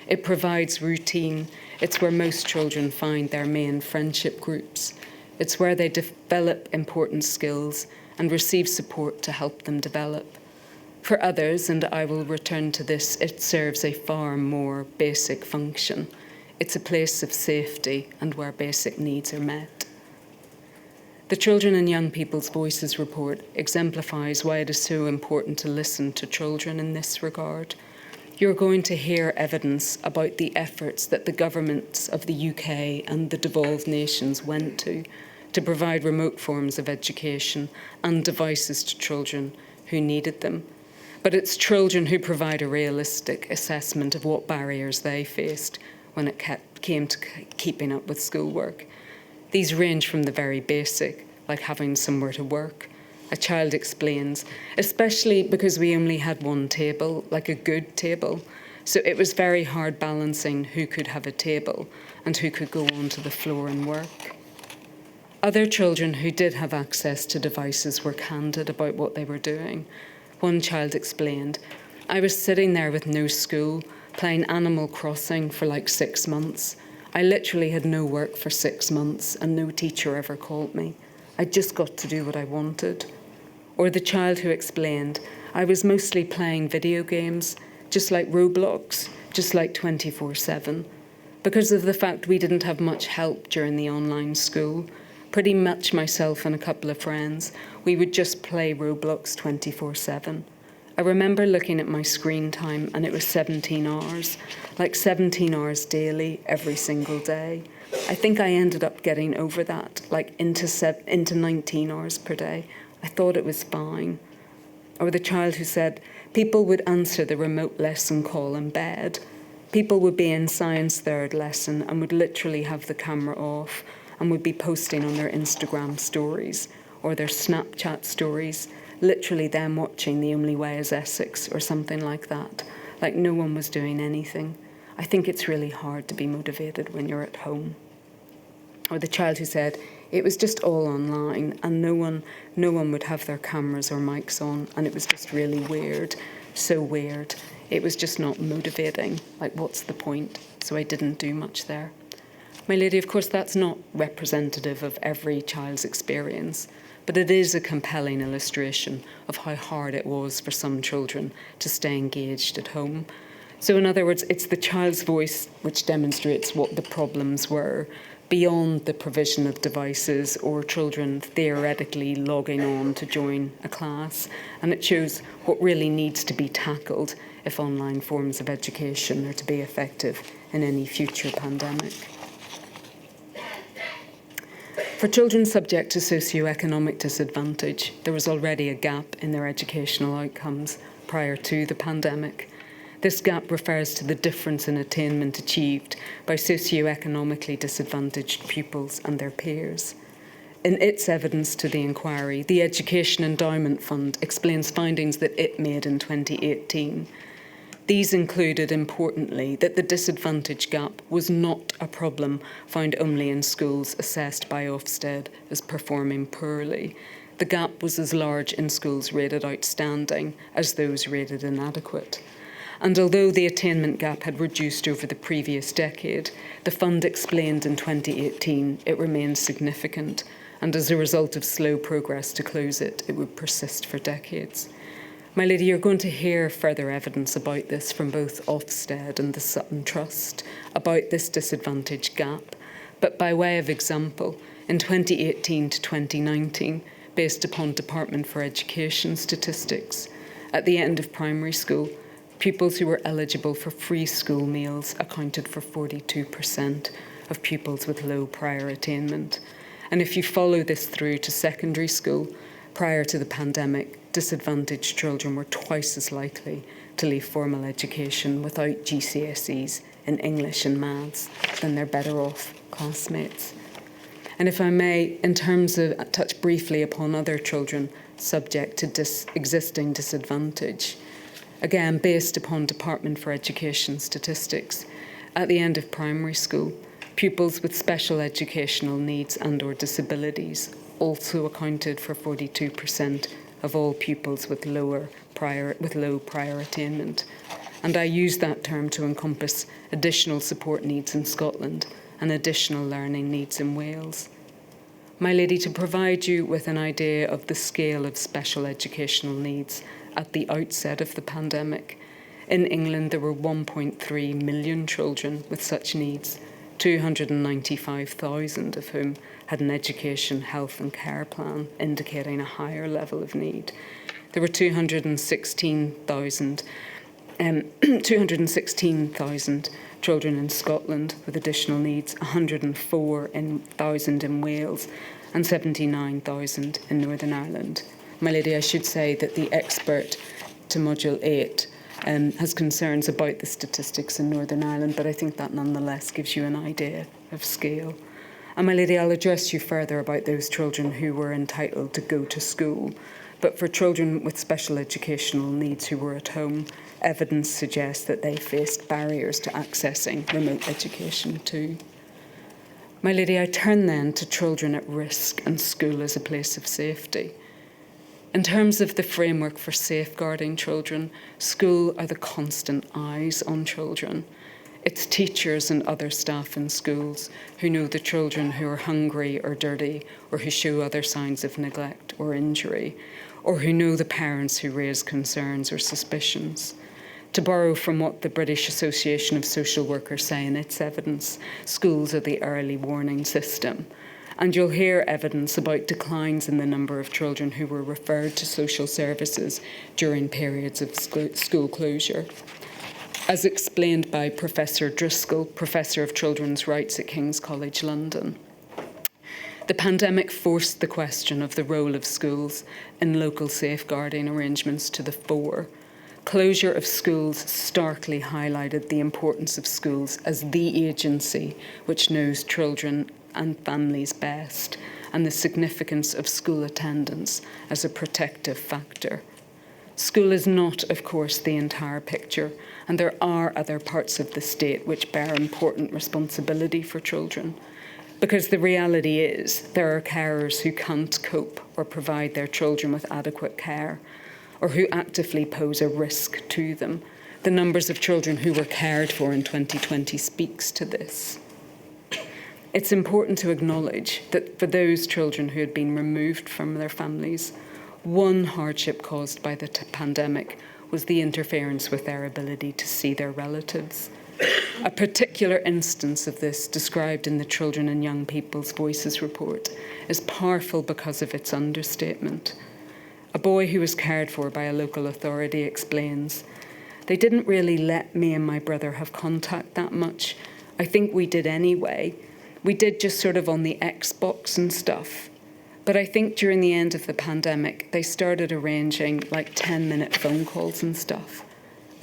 It provides routine. It's where most children find their main friendship groups. It's where they develop important skills and receive support to help them develop. For others, and I will return to this, it serves a far more basic function. It's a place of safety and where basic needs are met. The Children and Young People's Voices report exemplifies why it is so important to listen to children in this regard. You're going to hear evidence about the efforts that the governments of the UK and the devolved nations went to provide remote forms of education and devices to children who needed them. But it's children who provide a realistic assessment of what barriers they faced when it came to keeping up with schoolwork. These range from the very basic, like having somewhere to work. A child explains, especially because we only had one table, like a good table. So it was very hard balancing who could have a table and who could go onto the floor and work. Other children who did have access to devices were candid about what they were doing. One child explained, I was sitting there with no school, playing Animal Crossing for like 6 months. I literally had no work for 6 months and no teacher ever called me. I just got to do what I wanted. Or the child who explained, I was mostly playing video games, just like Roblox, just like 24/7. Because of the fact we didn't have much help during the online school, pretty much myself and a couple of friends, we would just play Roblox 24/7. I remember looking at my screen time and it was 17 hours, like 17 hours daily, every single day. I think I ended up getting over that, like into 19 hours per day. I thought it was fine. Or the child who said, people would answer the remote lesson call in bed. People would be in science third lesson and would literally have the camera off and would be posting on their Instagram stories or their Snapchat stories, literally them watching The Only Way is Essex or something like that, like no one was doing anything. I think it's really hard to be motivated when you're at home. Or the child who said, it was just all online and no one would have their cameras or mics on and it was just really weird, so weird. It was just not motivating, like what's the point? So I didn't do much there. My lady, of course, that's not representative of every child's experience, but it is a compelling illustration of how hard it was for some children to stay engaged at home. So in other words, it's the child's voice which demonstrates what the problems were, beyond the provision of devices or children theoretically logging on to join a class, and it shows what really needs to be tackled if online forms of education are to be effective in any future pandemic. For children subject to socioeconomic disadvantage, there was already a gap in their educational outcomes prior to the pandemic. This gap refers to the difference in attainment achieved by socioeconomically disadvantaged pupils and their peers. In its evidence to the inquiry, the Education Endowment Fund explains findings that it made in 2018. These included, importantly, that the disadvantage gap was not a problem found only in schools assessed by Ofsted as performing poorly. The gap was as large in schools rated outstanding as those rated inadequate. And although the attainment gap had reduced over the previous decade, the fund explained in 2018 it remains significant, and as a result of slow progress to close it, it would persist for decades. My lady, you're going to hear further evidence about this from both Ofsted and the Sutton Trust, about this disadvantage gap. But by way of example, in 2018 to 2019, based upon Department for Education statistics, at the end of primary school, pupils who were eligible for free school meals accounted for 42% of pupils with low prior attainment. And if you follow this through to secondary school, prior to the pandemic, disadvantaged children were twice as likely to leave formal education without GCSEs in English and maths than their better off classmates. And if I may, in terms of touch briefly upon other children subject to existing disadvantage, again, based upon Department for Education statistics, at the end of primary school, pupils with special educational needs and/or disabilities also accounted for 42% of all pupils with low prior attainment. And I use that term to encompass additional support needs in Scotland and additional learning needs in Wales. My lady, to provide you with an idea of the scale of special educational needs at the outset of the pandemic, in England there were 1.3 million children with such needs, 295,000 of whom had an education, health and care plan indicating a higher level of need. There were 216,000 children in Scotland with additional needs, 104,000 in Wales and 79,000 in Northern Ireland. My lady, I should say that the expert to Module 8 has concerns about the statistics in Northern Ireland, but I think that nonetheless gives you an idea of scale. And my lady, I'll address you further about those children who were entitled to go to school. But for children with special educational needs who were at home, evidence suggests that they faced barriers to accessing remote education too. My lady, I turn then to children at risk and school as a place of safety. In terms of the framework for safeguarding children, school are the constant eyes on children. It's teachers and other staff in schools who know the children who are hungry or dirty or who show other signs of neglect or injury, or who know the parents who raise concerns or suspicions. To borrow from what the British Association of Social Workers say in its evidence, schools are the early warning system. And you'll hear evidence about declines in the number of children who were referred to social services during periods of school closure. As explained by Professor Driscoll, Professor of Children's Rights at King's College London, the pandemic forced the question of the role of schools in local safeguarding arrangements to the fore. Closure of schools starkly highlighted the importance of schools as the agency which knows children and families best, and the significance of school attendance as a protective factor. School is not, of course, the entire picture, and there are other parts of the state which bear important responsibility for children. Because the reality is there are carers who can't cope or provide their children with adequate care, or who actively pose a risk to them. The numbers of children who were cared for in 2020 speaks to this. It's important to acknowledge that for those children who had been removed from their families, one hardship caused by the pandemic was the interference with their ability to see their relatives. A particular instance of this, described in the Children and Young People's Voices report, is powerful because of its understatement. A boy who was cared for by a local authority explains, "They didn't really let me and my brother have contact that much. I think we did anyway. We did just sort of on the Xbox and stuff. But I think during the end of the pandemic, they started arranging like 10-minute phone calls and stuff.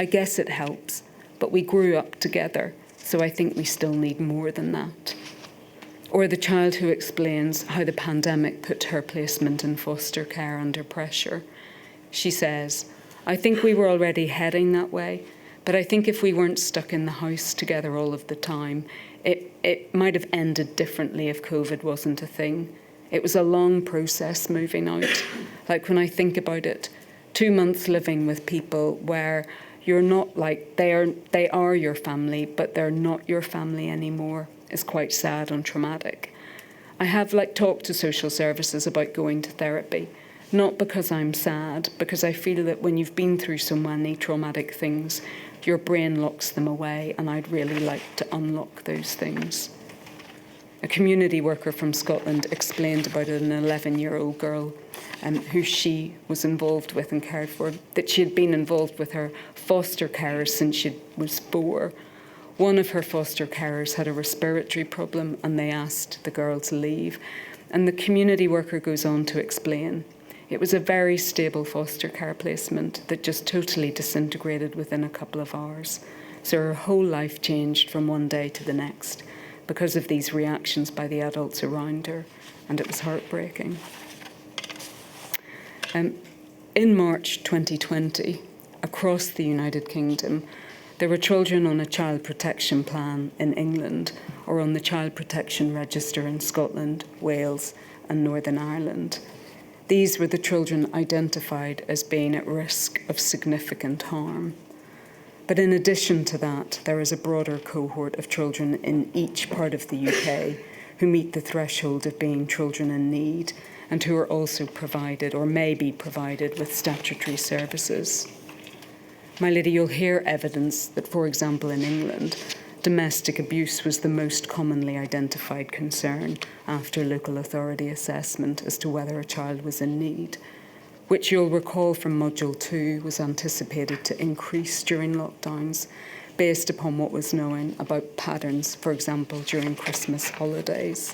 I guess it helps, but we grew up together, so I think we still need more than that." Or the child who explains how the pandemic put her placement in foster care under pressure. She says, "I think we were already heading that way, but I think if we weren't stuck in the house together all of the time, it might have ended differently if COVID wasn't a thing. It was a long process moving out. Like when I think about it, 2 months living with people where you're not like, they are your family, but they're not your family anymore is quite sad and traumatic. I have talked to social services about going to therapy, not because I'm sad, because I feel that when you've been through so many traumatic things, your brain locks them away, and I'd really like to unlock those things." A community worker from Scotland explained about an 11-year-old girl who she was involved with and cared for, that she had been involved with her foster carers since she was 4. One of her foster carers had a respiratory problem and they asked the girl to leave. And the community worker goes on to explain, it was a very stable foster care placement that just totally disintegrated within a couple of hours. So her whole life changed from one day to the next because of these reactions by the adults around her, and it was heartbreaking. In March 2020, across the United Kingdom, there were children on a child protection plan in England or on the Child Protection Register in Scotland, Wales, and Northern Ireland. These were the children identified as being at risk of significant harm. But in addition to that, there is a broader cohort of children in each part of the UK who meet the threshold of being children in need and who are also provided or may be provided with statutory services. My lady, you'll hear evidence that, for example, in England, domestic abuse was the most commonly identified concern after local authority assessment as to whether a child was in need, which you'll recall from Module 2 was anticipated to increase during lockdowns based upon what was known about patterns, for example, during Christmas holidays.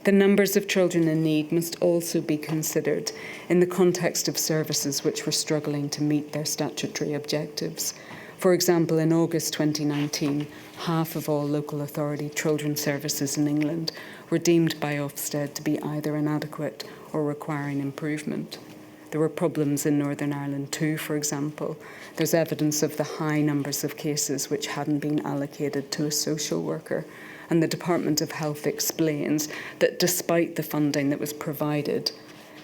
The numbers of children in need must also be considered in the context of services which were struggling to meet their statutory objectives. For example, in August 2019, half of all local authority children's services in England were deemed by Ofsted to be either inadequate or requiring improvement. There were problems in Northern Ireland too, for example. There's evidence of the high numbers of cases which hadn't been allocated to a social worker. And the Department of Health explains that despite the funding that was provided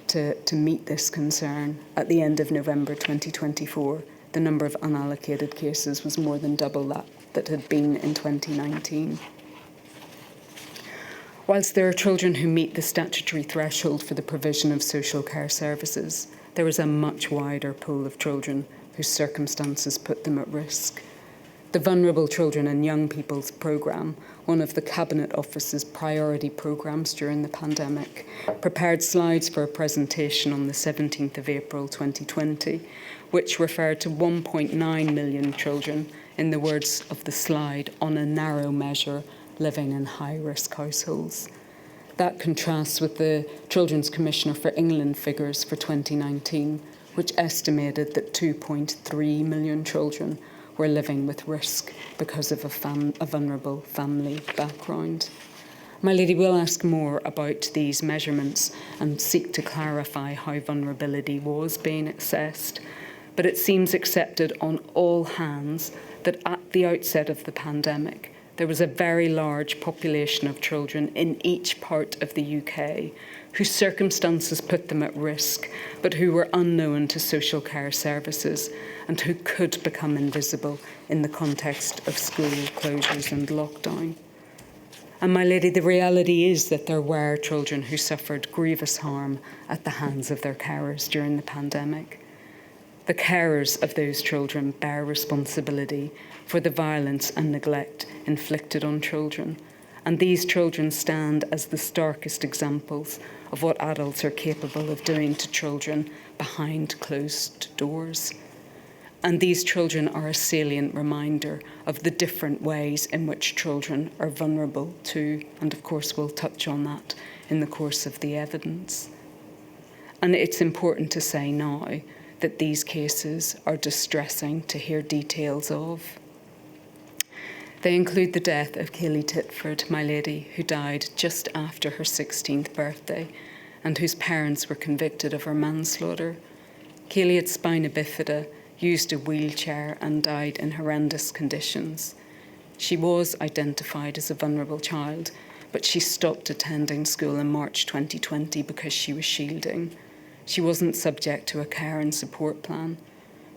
to meet this concern, at the end of November 2024, the number of unallocated cases was more than double that had been in 2019. Whilst there are children who meet the statutory threshold for the provision of social care services, there is a much wider pool of children whose circumstances put them at risk. The Vulnerable Children and Young People's Programme, one of the Cabinet Office's priority programmes during the pandemic, prepared slides for a presentation on the 17th of April 2020, which referred to 1.9 million children, in the words of the slide, on a narrow measure, living in high-risk households. That contrasts with the Children's Commissioner for England figures for 2019, which estimated that 2.3 million children were living with risk because of a vulnerable family background. My lady will ask more about these measurements and seek to clarify how vulnerability was being assessed, but it seems accepted on all hands that at the outset of the pandemic, there was a very large population of children in each part of the UK whose circumstances put them at risk, but who were unknown to social care services and who could become invisible in the context of school closures and lockdown. And my lady, the reality is that there were children who suffered grievous harm at the hands of their carers during the pandemic. The carers of those children bear responsibility for the violence and neglect inflicted on children, and these children stand as the starkest examples of what adults are capable of doing to children behind closed doors. And these children are a salient reminder of the different ways in which children are vulnerable to, and of course we'll touch on that in the course of the evidence. And it's important to say now that these cases are distressing to hear details of. They include the death of Kaylee Titford, my lady, who died just after her 16th birthday and whose parents were convicted of her manslaughter. Kaylee had spina bifida, used a wheelchair and died in horrendous conditions. She was identified as a vulnerable child, but she stopped attending school in March 2020 because she was shielding. She wasn't subject to a care and support plan.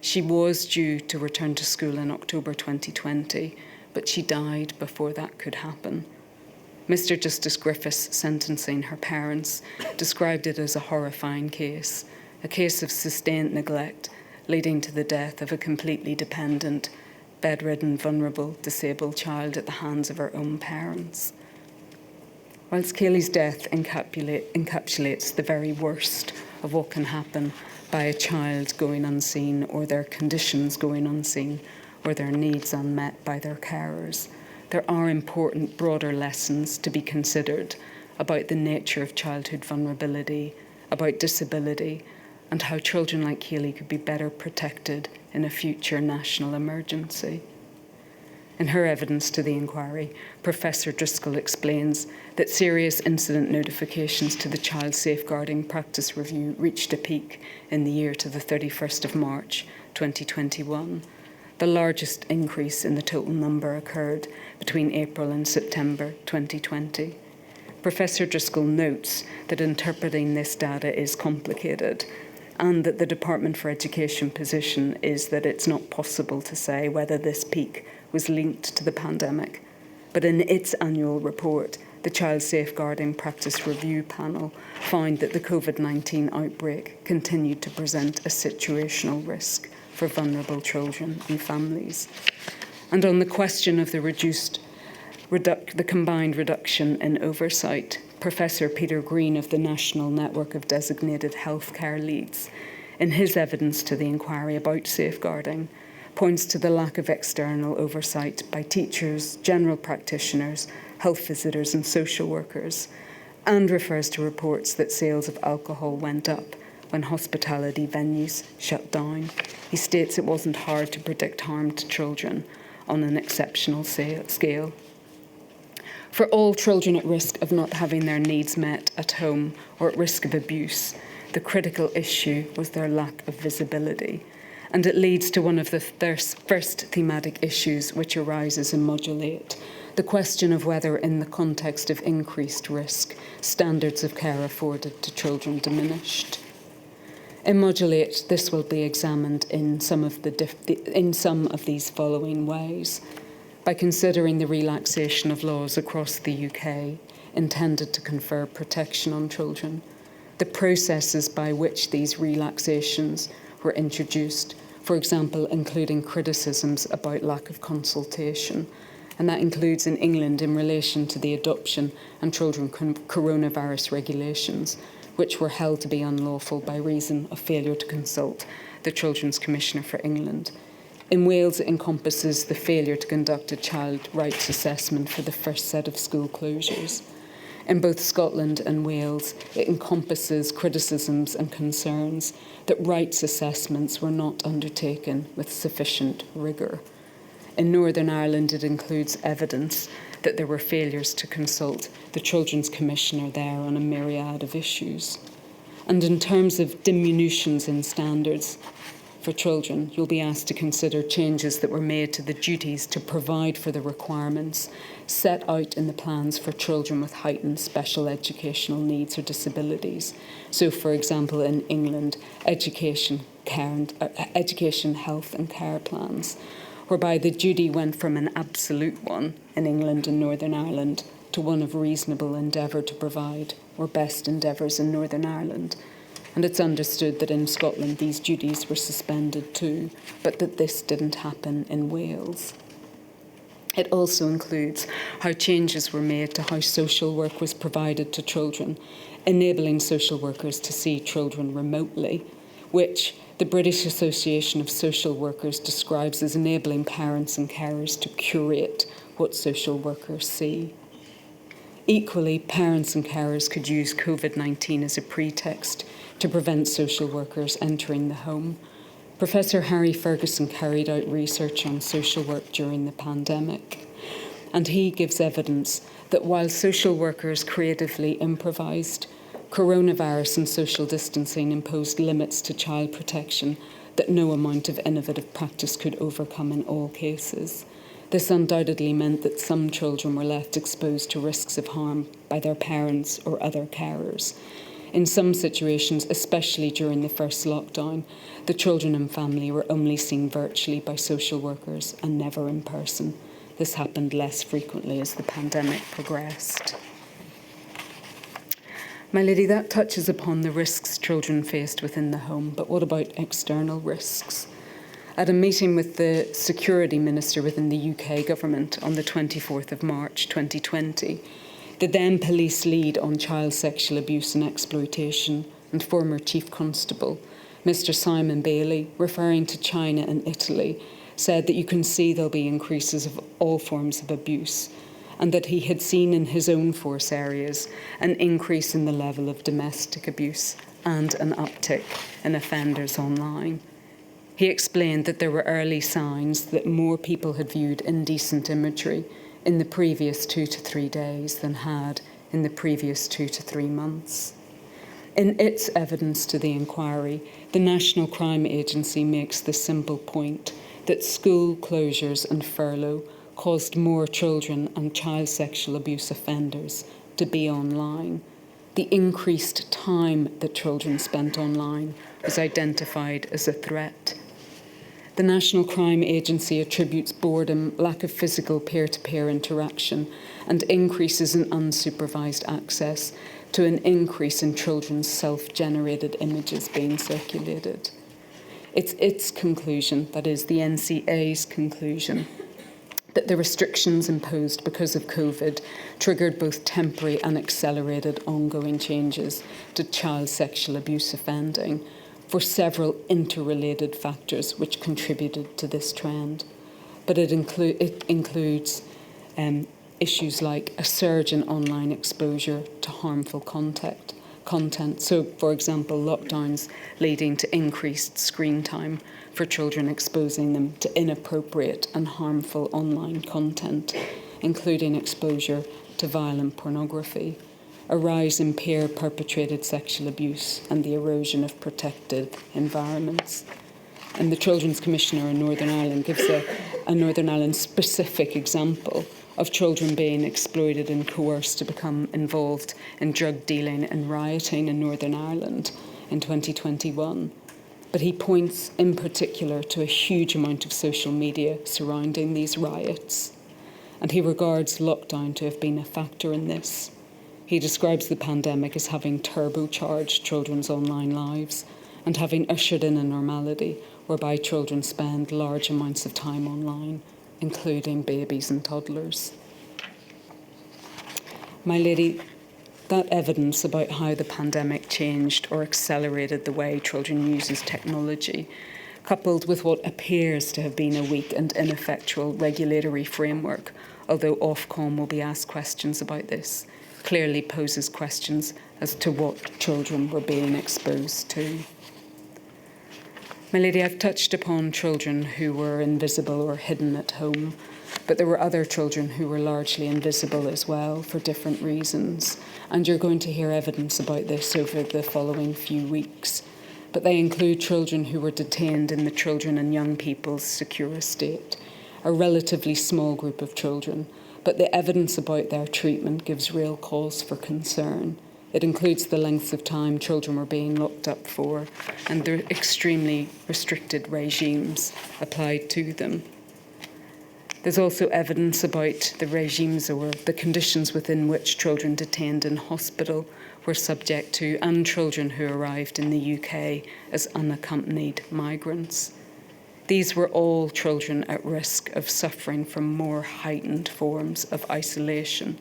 She was due to return to school in October 2020, but she died before that could happen. Mr. Justice Griffiths, sentencing her parents, described it as a horrifying case, a case of sustained neglect leading to the death of a completely dependent, bedridden, vulnerable, disabled child at the hands of her own parents. Whilst Kaylee's death encapsulates the very worst of what can happen by a child going unseen, or their conditions going unseen, or their needs unmet by their carers, there are important broader lessons to be considered about the nature of childhood vulnerability, about disability, and how children like Kaylee could be better protected in a future national emergency. In her evidence to the inquiry, Professor Driscoll explains that serious incident notifications to the Child Safeguarding Practice Review reached a peak in the year to the 31st of March 2021. The largest increase in the total number occurred between April and September 2020. Professor Driscoll notes that interpreting this data is complicated and that the Department for Education position is that it's not possible to say whether this peak was linked to the pandemic. But in its annual report, the Child Safeguarding Practice Review Panel found that the COVID-19 outbreak continued to present a situational risk for vulnerable children and families. And on the question of the combined reduction in oversight, Professor Peter Green of the National Network of Designated Healthcare Leads, in his evidence to the inquiry about safeguarding, points to the lack of external oversight by teachers, general practitioners, health visitors and social workers, and refers to reports that sales of alcohol went up when hospitality venues shut down. He states it wasn't hard to predict harm to children on an exceptional scale. For all children at risk of not having their needs met at home or at risk of abuse, the critical issue was their lack of visibility. And it leads to one of the first thematic issues which arises in Modulate, the question of whether, in the context of increased risk, standards of care afforded to children diminished. In Modulate, this will be examined in some of these following ways. By considering the relaxation of laws across the UK intended to confer protection on children, the processes by which these relaxations were introduced, for example, including criticisms about lack of consultation, and that includes in England in relation to the adoption and children coronavirus regulations, which were held to be unlawful by reason of failure to consult the Children's Commissioner for England. In Wales, it encompasses the failure to conduct a child rights assessment for the first set of school closures. In both Scotland and Wales, it encompasses criticisms and concerns that rights assessments were not undertaken with sufficient rigour. In Northern Ireland, it includes evidence that there were failures to consult the Children's Commissioner there on a myriad of issues. And in terms of diminutions in standards for children, you'll be asked to consider changes that were made to the duties to provide for the requirements set out in the plans for children with heightened special educational needs or disabilities. So, for example, in England, education, health and care plans, whereby the duty went from an absolute one in England and Northern Ireland to one of reasonable endeavour to provide, or best endeavours in Northern Ireland. And it's understood that in Scotland these duties were suspended too, but that this didn't happen in Wales. It also includes how changes were made to how social work was provided to children, enabling social workers to see children remotely, which the British Association of Social Workers describes as enabling parents and carers to curate what social workers see. Equally, parents and carers could use COVID-19 as a pretext to prevent social workers entering the home. Professor Harry Ferguson carried out research on social work during the pandemic, And he gives evidence that while social workers creatively improvised, coronavirus and social distancing imposed limits to child protection that no amount of innovative practice could overcome in all cases. This undoubtedly meant that some children were left exposed to risks of harm by their parents or other carers. In some situations, especially during the first lockdown, the children and family were only seen virtually by social workers and never in person. This happened less frequently as the pandemic progressed. My lady, that touches upon the risks children faced within the home, but what about external risks? At a meeting with the Security Minister within the UK government on the 24th of March 2020, the then police lead on child sexual abuse and exploitation and former Chief Constable, Mr. Simon Bailey, referring to China and Italy, said that you can see there'll be increases of all forms of abuse, and that he had seen in his own force areas an increase in the level of domestic abuse and an uptick in offenders online. He explained that there were early signs that more people had viewed indecent imagery in the previous 2 to 3 days than had in the previous 2 to 3 months. In its evidence to the inquiry, the National Crime Agency makes the simple point that school closures and furlough caused more children and child sexual abuse offenders to be online. The increased time that children spent online was identified as a threat. The National Crime Agency attributes boredom, lack of physical peer-to-peer interaction, and increases in unsupervised access to an increase in children's self-generated images being circulated. It's its conclusion, that is the NCA's conclusion, that the restrictions imposed because of COVID triggered both temporary and accelerated ongoing changes to child sexual abuse offending for several interrelated factors which contributed to this trend. But it includes issues like a surge in online exposure to harmful content. So, for example, lockdowns leading to increased screen time for children, exposing them to inappropriate and harmful online content, including exposure to violent pornography, a rise in peer-perpetrated sexual abuse and the erosion of protected environments. And the Children's Commissioner in Northern Ireland gives a Northern Ireland specific example of children being exploited and coerced to become involved in drug dealing and rioting in Northern Ireland in 2021. But he points in particular to a huge amount of social media surrounding these riots, and he regards lockdown to have been a factor in this. He describes the pandemic as having turbocharged children's online lives and having ushered in a normality whereby children spend large amounts of time online, including babies and toddlers. My lady, that evidence about how the pandemic changed or accelerated the way children use technology, coupled with what appears to have been a weak and ineffectual regulatory framework, although Ofcom will be asked questions about this, clearly poses questions as to what children were being exposed to. My lady, I've touched upon children who were invisible or hidden at home, but there were other children who were largely invisible as well for different reasons, and you're going to hear evidence about this over the following few weeks. But they include children who were detained in the Children and Young People's Secure Estate, a relatively small group of children, but the evidence about their treatment gives real cause for concern. It includes the lengths of time children were being locked up for and the extremely restricted regimes applied to them. There's also evidence about the regimes or the conditions within which children detained in hospital were subject to, and children who arrived in the UK as unaccompanied migrants. These were all children at risk of suffering from more heightened forms of isolation,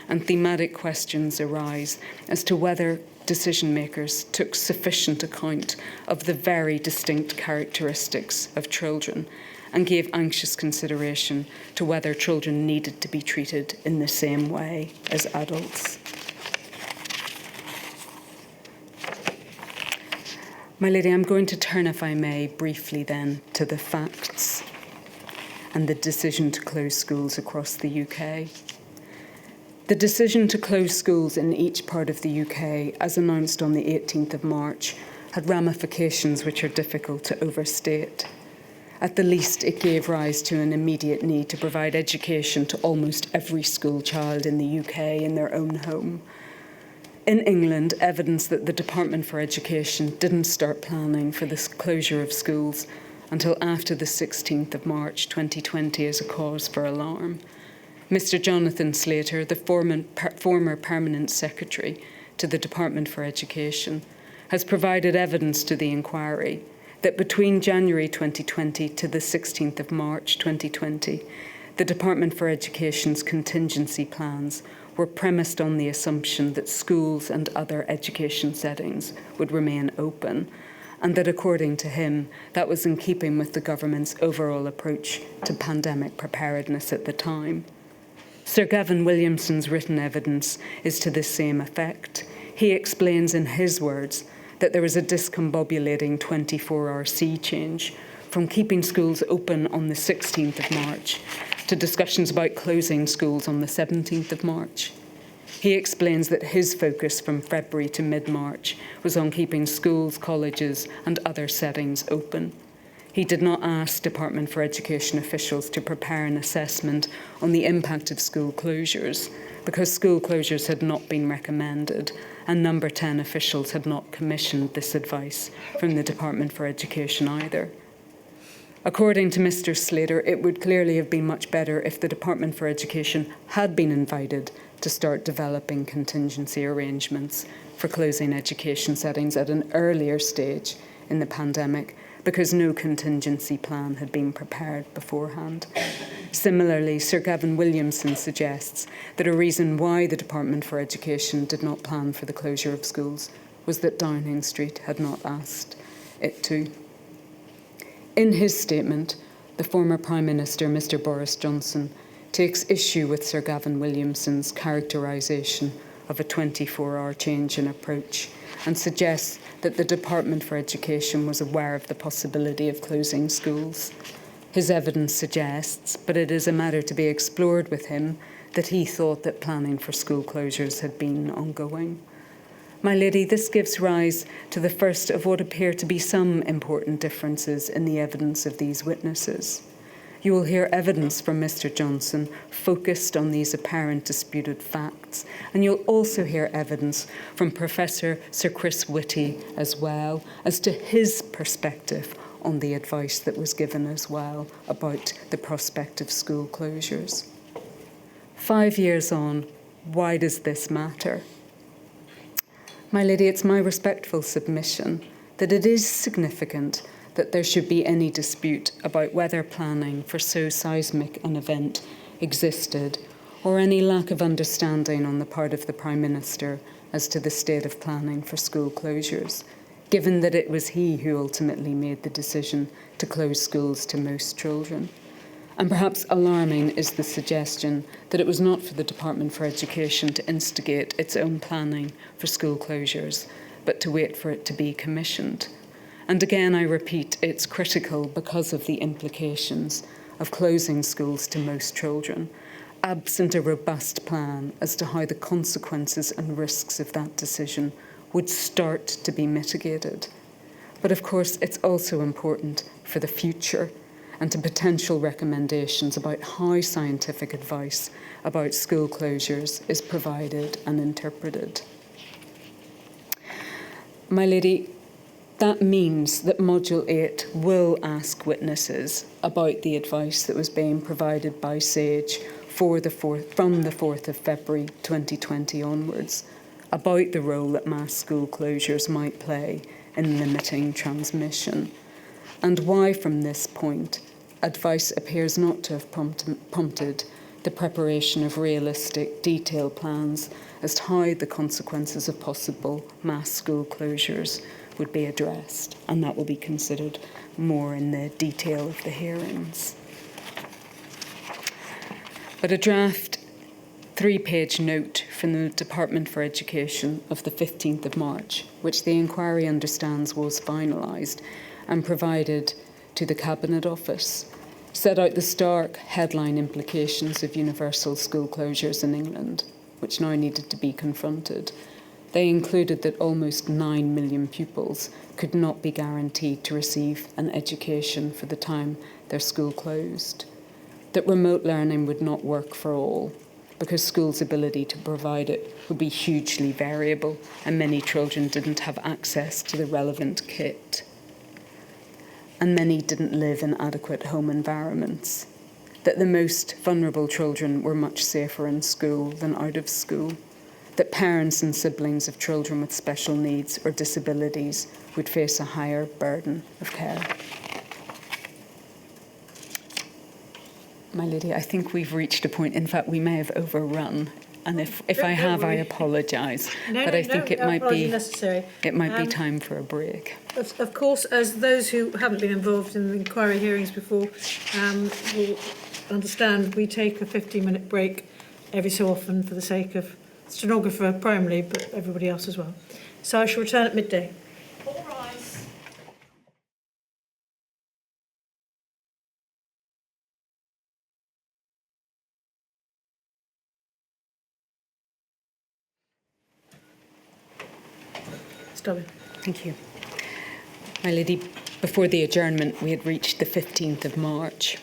and thematic questions arise as to whether decision makers took sufficient account of the very distinct characteristics of children and gave anxious consideration to whether children needed to be treated in the same way as adults. My lady, I'm going to turn, if I may, briefly then to the facts. and the decision to close schools across the UK. The decision to close schools in each part of the UK, as announced on the 18th of March, had ramifications which are difficult to overstate. At the least, it gave rise to an immediate need to provide education to almost every school child in the UK in their own home. In England, evidence that the Department for Education didn't start planning for the closure of schools until after the 16th of March 2020 is a cause for alarm. Mr. Jonathan Slater, the former Permanent Secretary to the Department for Education, has provided evidence to the inquiry that between January 2020 to the 16th of March 2020, the Department for Education's contingency plans were premised on the assumption that schools and other education settings would remain open, and that according to him, that was in keeping with the government's overall approach to pandemic preparedness at the time. Sir Gavin Williamson's written evidence is to the same effect. He explains in his words that there was a discombobulating 24-hour sea change from keeping schools open on the 16th of March to discussions about closing schools on the 17th of March. He explains that his focus from February to mid-March was on keeping schools, colleges and other settings open. He did not ask Department for Education officials to prepare an assessment on the impact of school closures because school closures had not been recommended and Number 10 officials had not commissioned this advice from the Department for Education either. According to Mr. Slater, it would clearly have been much better if the Department for Education had been invited to start developing contingency arrangements for closing education settings at an earlier stage in the pandemic, because no contingency plan had been prepared beforehand. Similarly, Sir Gavin Williamson suggests that a reason why the Department for Education did not plan for the closure of schools was that Downing Street had not asked it to. In his statement, the former Prime Minister, Mr. Boris Johnson, takes issue with Sir Gavin Williamson's characterisation of a 24-hour change in approach and suggests that the Department for Education was aware of the possibility of closing schools. His evidence suggests, but it is a matter to be explored with him, that he thought that planning for school closures had been ongoing. My lady, this gives rise to the first of what appear to be some important differences in the evidence of these witnesses. You will hear evidence from Mr. Johnson focused on these apparent disputed facts, and you'll also hear evidence from Professor Sir Chris Whitty as well as to his perspective on the advice that was given as well about the prospect of school closures. 5 years on, why does this matter? My lady, it's my respectful submission that it is significant that there should be any dispute about whether planning for so seismic an event existed, or any lack of understanding on the part of the Prime Minister as to the state of planning for school closures, given that it was he who ultimately made the decision to close schools to most children. And perhaps alarming is the suggestion that it was not for the Department for Education to instigate its own planning for school closures, but to wait for it to be commissioned. And again, I repeat, it's critical because of the implications of closing schools to most children, absent a robust plan as to how the consequences and risks of that decision would start to be mitigated. But of course, it's also important for the future and to potential recommendations about how scientific advice about school closures is provided and interpreted. My lady, that means that Module 8 will ask witnesses about the advice that was being provided by SAGE from the 4th of February 2020 onwards about the role that mass school closures might play in limiting transmission, and why from this point advice appears not to have prompted the preparation of realistic, detailed plans as to how the consequences of possible mass school closures would be addressed, and that will be considered more in the detail of the hearings. But a draft 3-page note from the Department for Education of the 15th of March, which the inquiry understands was finalised and provided to the Cabinet Office, set out the stark headline implications of universal school closures in England, which now needed to be confronted. They included that almost 9 million pupils could not be guaranteed to receive an education for the time their school closed, that remote learning would not work for all, because schools' ability to provide it would be hugely variable and many children didn't have access to the relevant kit. And many didn't live in adequate home environments, that the most vulnerable children were much safer in school than out of school, that parents and siblings of children with special needs or disabilities would face a higher burden of care. My lady, I think we've reached a point, in fact, we may have overrun. And if I have, I apologise. But I think it might be necessary. It might be time for a break. Of course, as those who haven't been involved in the inquiry hearings before will understand, we take a 15-minute break every so often for the sake of stenographer primarily, but everybody else as well. So I shall return at midday. All rise. Thank you. My lady, before the adjournment, we had reached the 15th of March.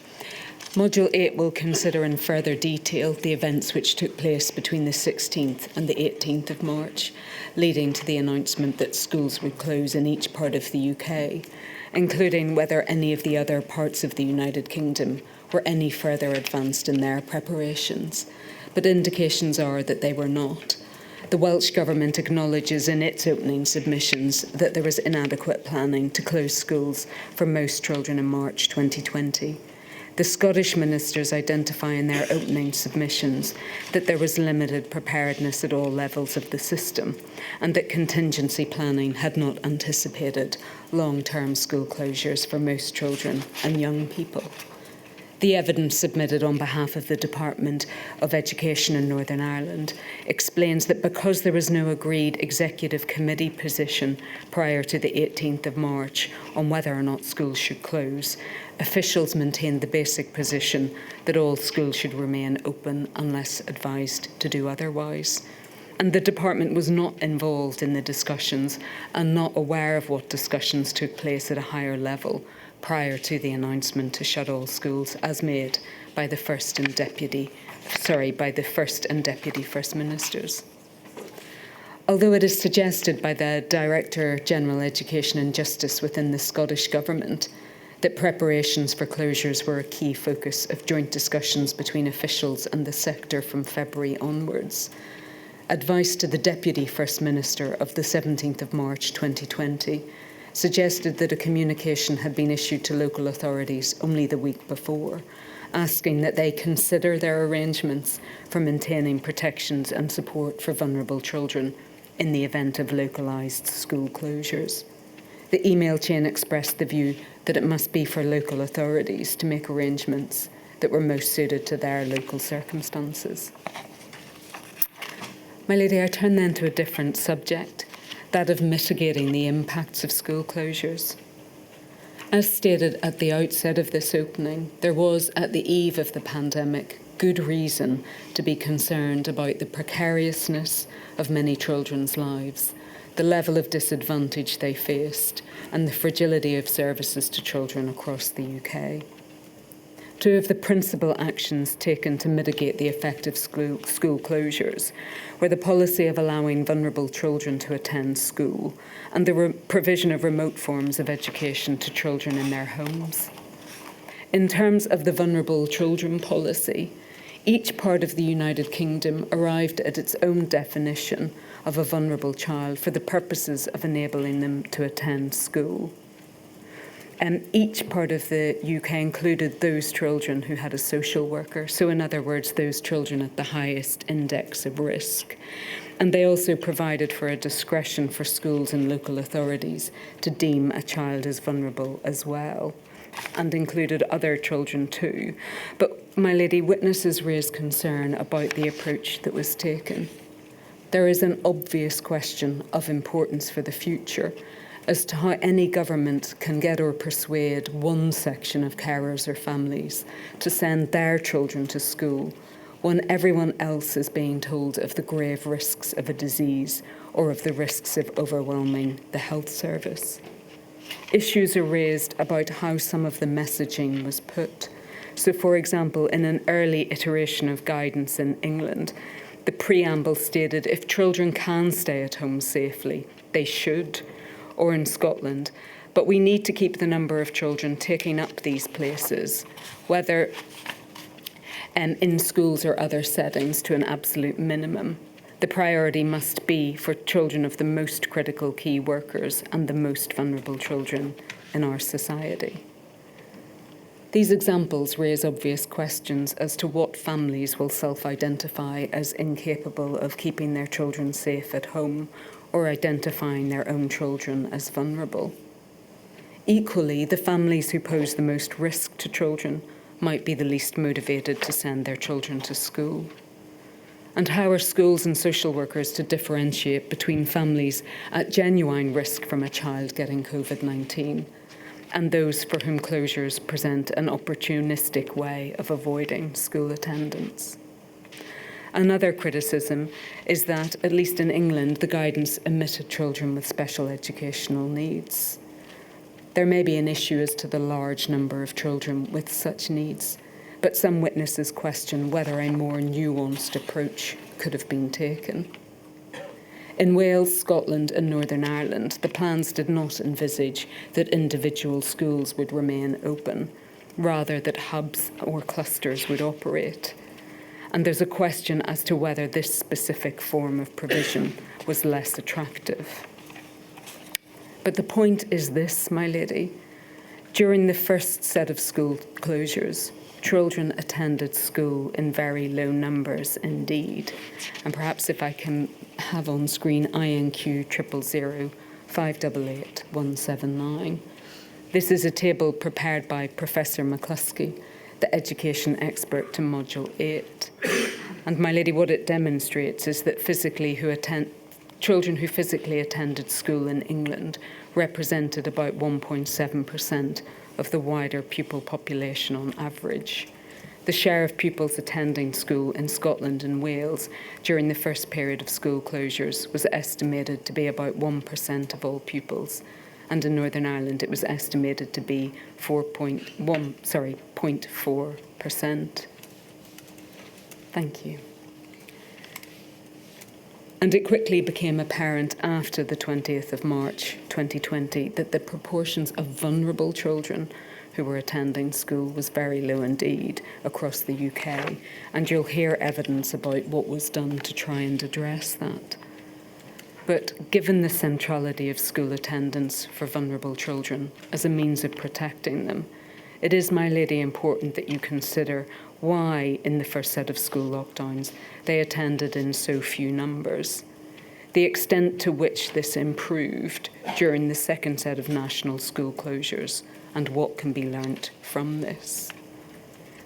Module 8 will consider in further detail the events which took place between the 16th and the 18th of March, leading to the announcement that schools would close in each part of the UK, including whether any of the other parts of the United Kingdom were any further advanced in their preparations. But indications are that they were not. The Welsh Government acknowledges in its opening submissions that there was inadequate planning to close schools for most children in March 2020. The Scottish ministers identify in their opening submissions that there was limited preparedness at all levels of the system and that contingency planning had not anticipated long-term school closures for most children and young people. The evidence submitted on behalf of the Department of Education in Northern Ireland explains that because there was no agreed executive committee position prior to the 18th of March on whether or not schools should close, officials maintained the basic position that all schools should remain open unless advised to do otherwise. And the department was not involved in the discussions and not aware of what discussions took place at a higher level prior to the announcement to shut all schools as made by the First and Deputy First Ministers. Although it is suggested by the Director General Education and Justice within the Scottish Government that preparations for closures were a key focus of joint discussions between officials and the sector from February onwards, advice to the Deputy First Minister of the 17th of March 2020 suggested that a communication had been issued to local authorities only the week before, asking that they consider their arrangements for maintaining protections and support for vulnerable children in the event of localised school closures. The email chain expressed the view that it must be for local authorities to make arrangements that were most suited to their local circumstances. My lady, I turn then to a different subject, that of mitigating the impacts of school closures. As stated at the outset of this opening, there was, at the eve of the pandemic, good reason to be concerned about the precariousness of many children's lives, the level of disadvantage they faced, and the fragility of services to children across the UK. Two of the principal actions taken to mitigate the effect of school closures were the policy of allowing vulnerable children to attend school and the provision of remote forms of education to children in their homes. In terms of the vulnerable children policy, each part of the United Kingdom arrived at its own definition of a vulnerable child for the purposes of enabling them to attend school. Each part of the UK included those children who had a social worker, so in other words, those children at the highest index of risk. And they also provided for a discretion for schools and local authorities to deem a child as vulnerable as well, and included other children too. But, my lady, witnesses raised concern about the approach that was taken. There is an obvious question of importance for the future as to how any government can get or persuade one section of carers or families to send their children to school when everyone else is being told of the grave risks of a disease or of the risks of overwhelming the health service. Issues are raised about how some of the messaging was put. So, for example, in an early iteration of guidance in England, the preamble stated if children can stay at home safely, they should, or in Scotland, but we need to keep the number of children taking up these places, whether in schools or other settings, to an absolute minimum. The priority must be for children of the most critical key workers and the most vulnerable children in our society. These examples raise obvious questions as to what families will self-identify as incapable of keeping their children safe at home or identifying their own children as vulnerable. Equally, the families who pose the most risk to children might be the least motivated to send their children to school. And how are schools and social workers to differentiate between families at genuine risk from a child getting COVID-19 and those for whom closures present an opportunistic way of avoiding school attendance? Another criticism is that, at least in England, the guidance omitted children with special educational needs. There may be an issue as to the large number of children with such needs, but some witnesses question whether a more nuanced approach could have been taken. In Wales, Scotland and Northern Ireland, the plans did not envisage that individual schools would remain open, rather that hubs or clusters would operate. And there's a question as to whether this specific form of provision was less attractive. But the point is this, my lady. During the first set of school closures, children attended school in very low numbers indeed. And perhaps if I can have on screen INQ 000 588 179. This is a table prepared by Professor McCluskey, the education expert to Module 8. And my lady, what it demonstrates is that children who physically attended school in England represented about 1.7% of the wider pupil population on average. The share of pupils attending school in Scotland and Wales during the first period of school closures was estimated to be about 1% of all pupils, and in Northern Ireland it was estimated to be 0.4%. Thank you. And it quickly became apparent after the 20th of March 2020 that the proportions of vulnerable children who were attending school was very low indeed across the UK, and you'll hear evidence about what was done to try and address that. But given the centrality of school attendance for vulnerable children as a means of protecting them, it is, my lady, important that you consider why, in the first set of school lockdowns, they attended in so few numbers, the extent to which this improved during the second set of national school closures, and what can be learnt from this.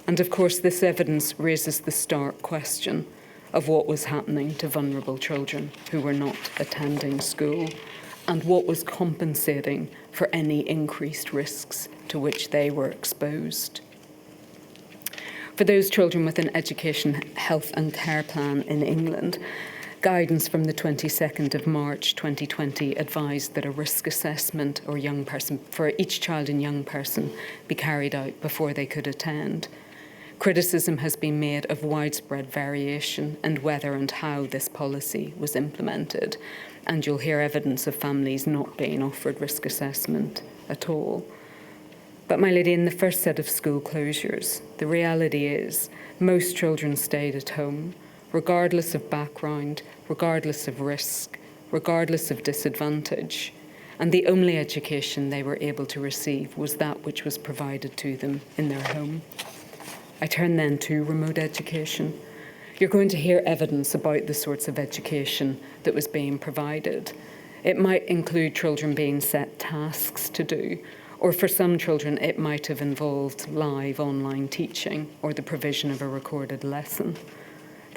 And of course, this evidence raises the stark question of what was happening to vulnerable children who were not attending school, and what was compensating for any increased risks to which they were exposed. For those children with an education, health and care plan in England, guidance from the 22nd of March 2020 advised that a risk assessment or young person for each child and young person be carried out before they could attend. Criticism has been made of widespread variation in whether and how this policy was implemented, and you'll hear evidence of families not being offered risk assessment at all. But my lady, in the first set of school closures, the reality is most children stayed at home, regardless of background, regardless of risk, regardless of disadvantage, and the only education they were able to receive was that which was provided to them in their home. I turn then to remote education. You're going to hear evidence about the sorts of education that was being provided. It might include children being set tasks to do, or for some children it might have involved live online teaching or the provision of a recorded lesson.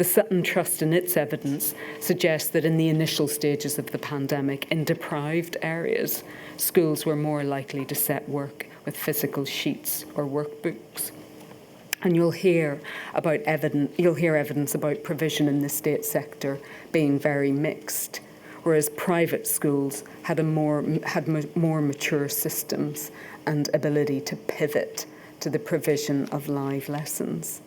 The Sutton Trust in its evidence suggests that in the initial stages of the pandemic, in deprived areas, schools were more likely to set work with physical sheets or workbooks. And you'll hear evidence about provision in the state sector being very mixed, whereas private schools had more mature systems and ability to pivot to the provision of live lessons.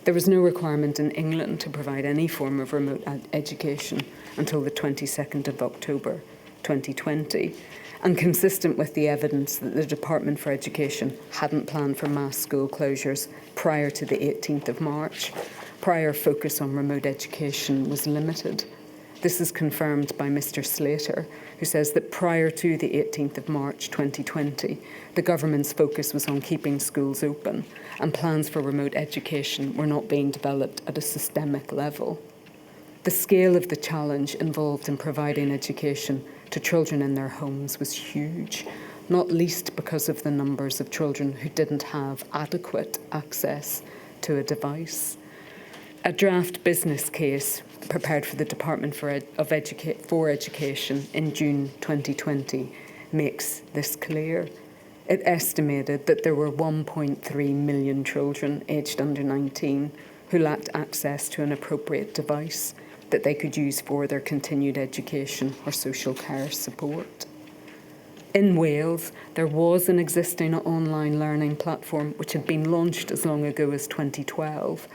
There was no requirement in England to provide any form of remote education until the 22nd of October 2020, and consistent with the evidence that the Department for Education hadn't planned for mass school closures prior to the 18th of March, prior focus on remote education was limited. This is confirmed by Mr. Slater, who says that prior to the 18th of March 2020, the government's focus was on keeping schools open and plans for remote education were not being developed at a systemic level. The scale of the challenge involved in providing education to children in their homes was huge, not least because of the numbers of children who didn't have adequate access to a device. A draft business case prepared for the Department for Education in June 2020 makes this clear. It estimated that there were 1.3 million children aged under 19 who lacked access to an appropriate device that they could use for their continued education or social care support. In Wales, there was an existing online learning platform which had been launched as long ago as 2012,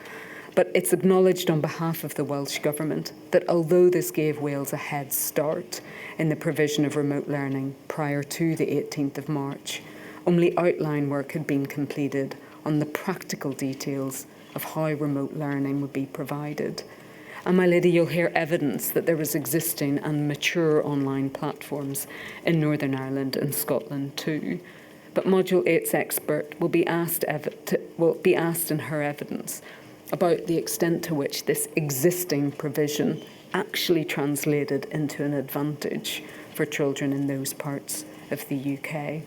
but it's acknowledged on behalf of the Welsh Government that although this gave Wales a head start in the provision of remote learning prior to the 18th of March, only outline work had been completed on the practical details of how remote learning would be provided. And my lady, you'll hear evidence that there was existing and mature online platforms in Northern Ireland and Scotland too. But Module 8's expert will be asked in her evidence about the extent to which this existing provision actually translated into an advantage for children in those parts of the UK.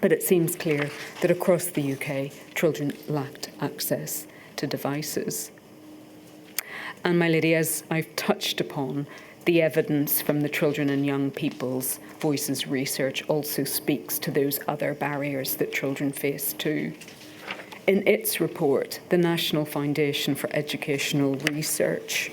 But it seems clear that across the UK, children lacked access to devices. And my lady, as I've touched upon, the evidence from the Children and Young People's Voices research also speaks to those other barriers that children face too. In its report, the National Foundation for Educational Research,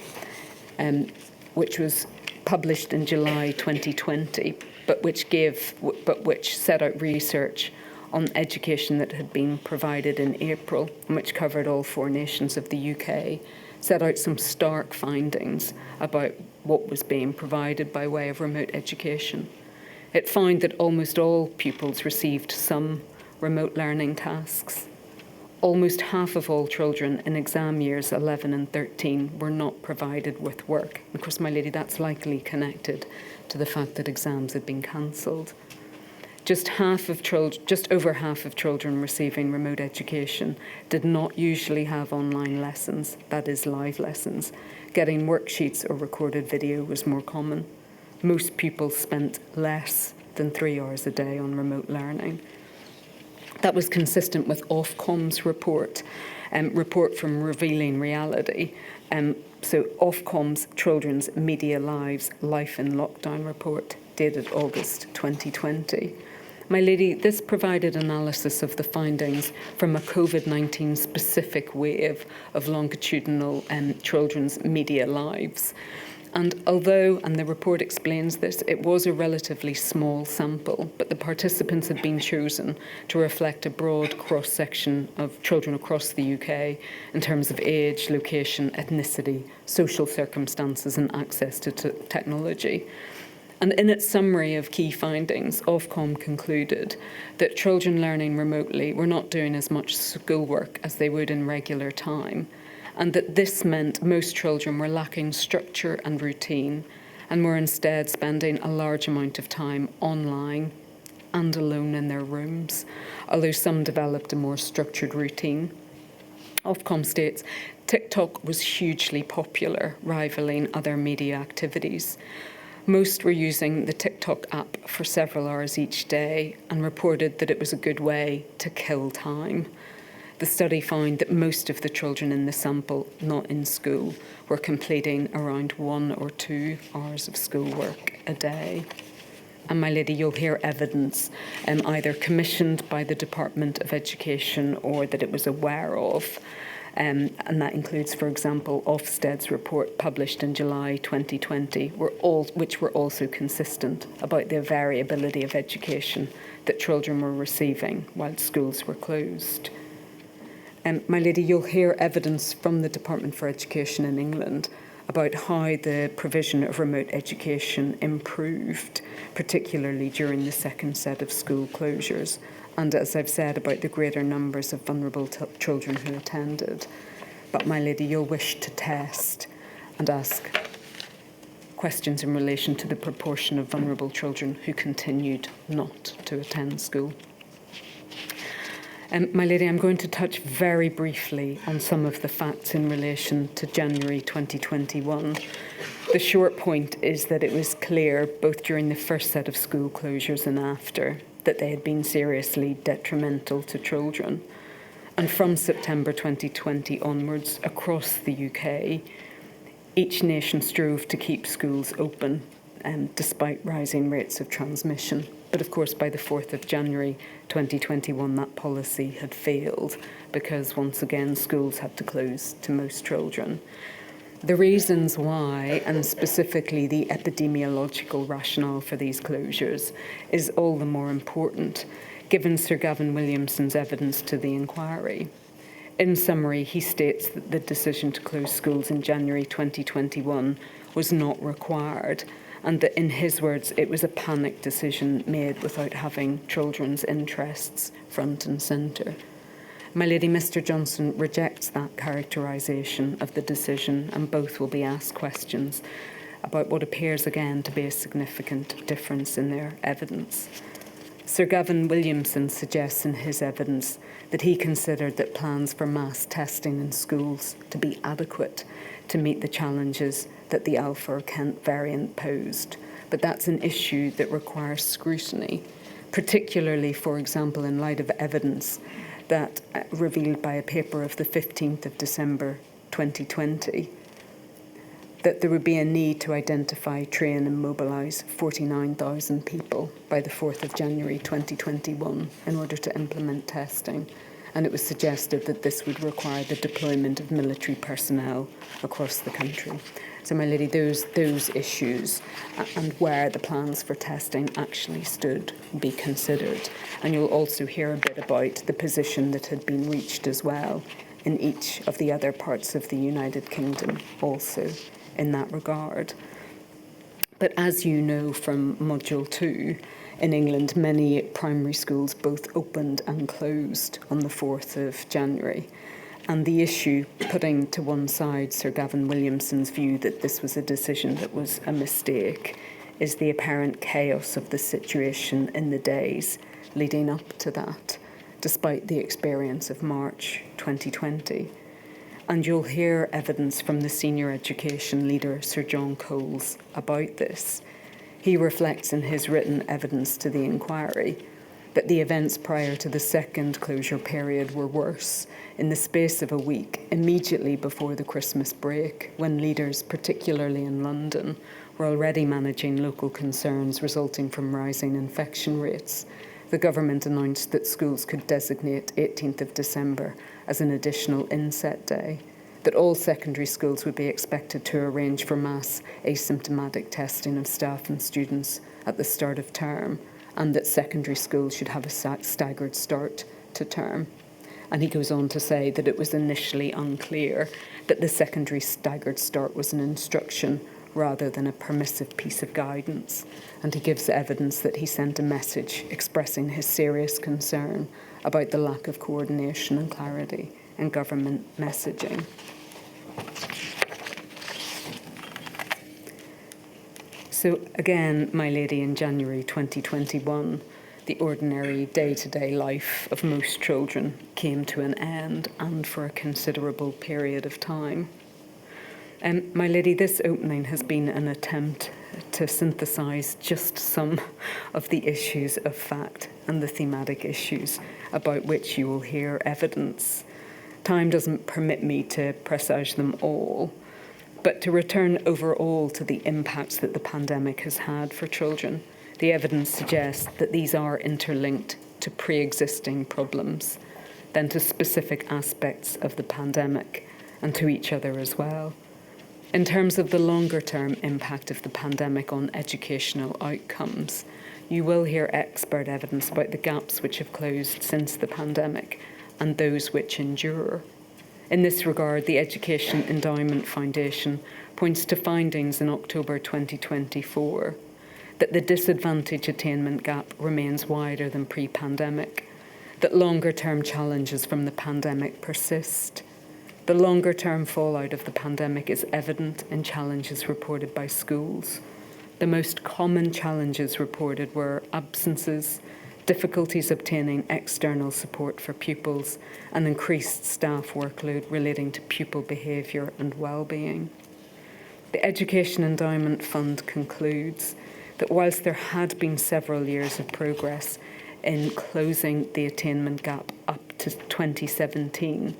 which was published in July 2020, but which set out research on education that had been provided in April, and which covered all 4 nations of the UK, set out some stark findings about what was being provided by way of remote education. It found that almost all pupils received some remote learning tasks. Almost half of all children in exam years 11 and 13 were not provided with work. Of course, my lady, that's likely connected to the fact that exams had been cancelled. Just over half of children receiving remote education did not usually have online lessons, that is, live lessons. Getting worksheets or recorded video was more common. Most pupils spent less than 3 hours a day on remote learning. That was consistent with Ofcom's report from Revealing Reality. So Ofcom's Children's Media Lives Life in Lockdown report, dated August 2020. My lady, this provided analysis of the findings from a COVID-19 specific wave of longitudinal children's media lives. And although, and the report explains this, it was a relatively small sample, but the participants had been chosen to reflect a broad cross-section of children across the UK in terms of age, location, ethnicity, social circumstances and access to technology. And in its summary of key findings, Ofcom concluded that children learning remotely were not doing as much schoolwork as they would in regular time, and that this meant most children were lacking structure and routine and were instead spending a large amount of time online and alone in their rooms, although some developed a more structured routine. Ofcom states, TikTok was hugely popular, rivaling other media activities. Most were using the TikTok app for several hours each day and reported that it was a good way to kill time. The study found that most of the children in the sample not in school were completing around 1 or 2 hours of schoolwork a day. And my lady, you'll hear evidence either commissioned by the Department of Education or that it was aware of. And that includes, for example, Ofsted's report published in July 2020, which were also consistent about the variability of education that children were receiving while schools were closed. My lady, you'll hear evidence from the Department for Education in England about how the provision of remote education improved, particularly during the second set of school closures, and as I've said, about the greater numbers of vulnerable children who attended. But my lady, you'll wish to test and ask questions in relation to the proportion of vulnerable children who continued not to attend school. My lady, I'm going to touch very briefly on some of the facts in relation to January 2021. The short point is that it was clear, both during the first set of school closures and after, that they had been seriously detrimental to children. And from September 2020 onwards, across the UK, each nation strove to keep schools open, despite rising rates of transmission. But of course, by the 4th of January 2021, that policy had failed because, once again, schools had to close to most children. The reasons why, and specifically the epidemiological rationale for these closures, is all the more important, given Sir Gavin Williamson's evidence to the inquiry. In summary, he states that the decision to close schools in January 2021 was not required, and that, in his words, it was a panic decision made without having children's interests front and centre. My lady, Mr Johnson rejects that characterisation of the decision, and both will be asked questions about what appears again to be a significant difference in their evidence. Sir Gavin Williamson suggests in his evidence that he considered that plans for mass testing in schools to be adequate to meet the challenges that the Alpha or Kent variant posed. But that's an issue that requires scrutiny, particularly, for example, in light of evidence that revealed by a paper of the 15th of December 2020, that there would be a need to identify, train and mobilise 49,000 people by the 4th of January 2021 in order to implement testing. And it was suggested that this would require the deployment of military personnel across the country. So, my lady, those issues and where the plans for testing actually stood be considered. And you'll also hear a bit about the position that had been reached as well in each of the other parts of the United Kingdom also in that regard. But as you know from Module 2, in England, many primary schools both opened and closed on the 4th of January. And the issue, putting to one side Sir Gavin Williamson's view that this was a decision that was a mistake, is the apparent chaos of the situation in the days leading up to that, despite the experience of March 2020. And you'll hear evidence from the senior education leader, Sir John Coles, about this. He reflects in his written evidence to the inquiry that the events prior to the second closure period were worse in the space of a week, immediately before the Christmas break, when leaders, particularly in London, were already managing local concerns resulting from rising infection rates. The government announced that schools could designate 18th of December as an additional inset day, that all secondary schools would be expected to arrange for mass asymptomatic testing of staff and students at the start of term, and that secondary schools should have a staggered start to term. And he goes on to say that it was initially unclear that the secondary staggered start was an instruction rather than a permissive piece of guidance. And he gives evidence that he sent a message expressing his serious concern about the lack of coordination and clarity in government messaging. So again, my lady, in January 2021, the ordinary day-to-day life of most children came to an end, and for a considerable period of time. My lady, this opening has been an attempt to synthesise just some of the issues of fact and the thematic issues about which you will hear evidence. Time doesn't permit me to presage them all, but to return overall to the impacts that the pandemic has had for children. The evidence suggests that these are interlinked to pre-existing problems, then to specific aspects of the pandemic and to each other as well. In terms of the longer-term impact of the pandemic on educational outcomes, you will hear expert evidence about the gaps which have closed since the pandemic and those which endure. In this regard, the Education Endowment Foundation points to findings in October 2024 that the disadvantage attainment gap remains wider than pre-pandemic, that longer-term challenges from the pandemic persist. The longer-term fallout of the pandemic is evident in challenges reported by schools. The most common challenges reported were absences, difficulties obtaining external support for pupils, and increased staff workload relating to pupil behaviour and well-being. The Education Endowment Fund concludes that whilst there had been several years of progress in closing the attainment gap up to 2017,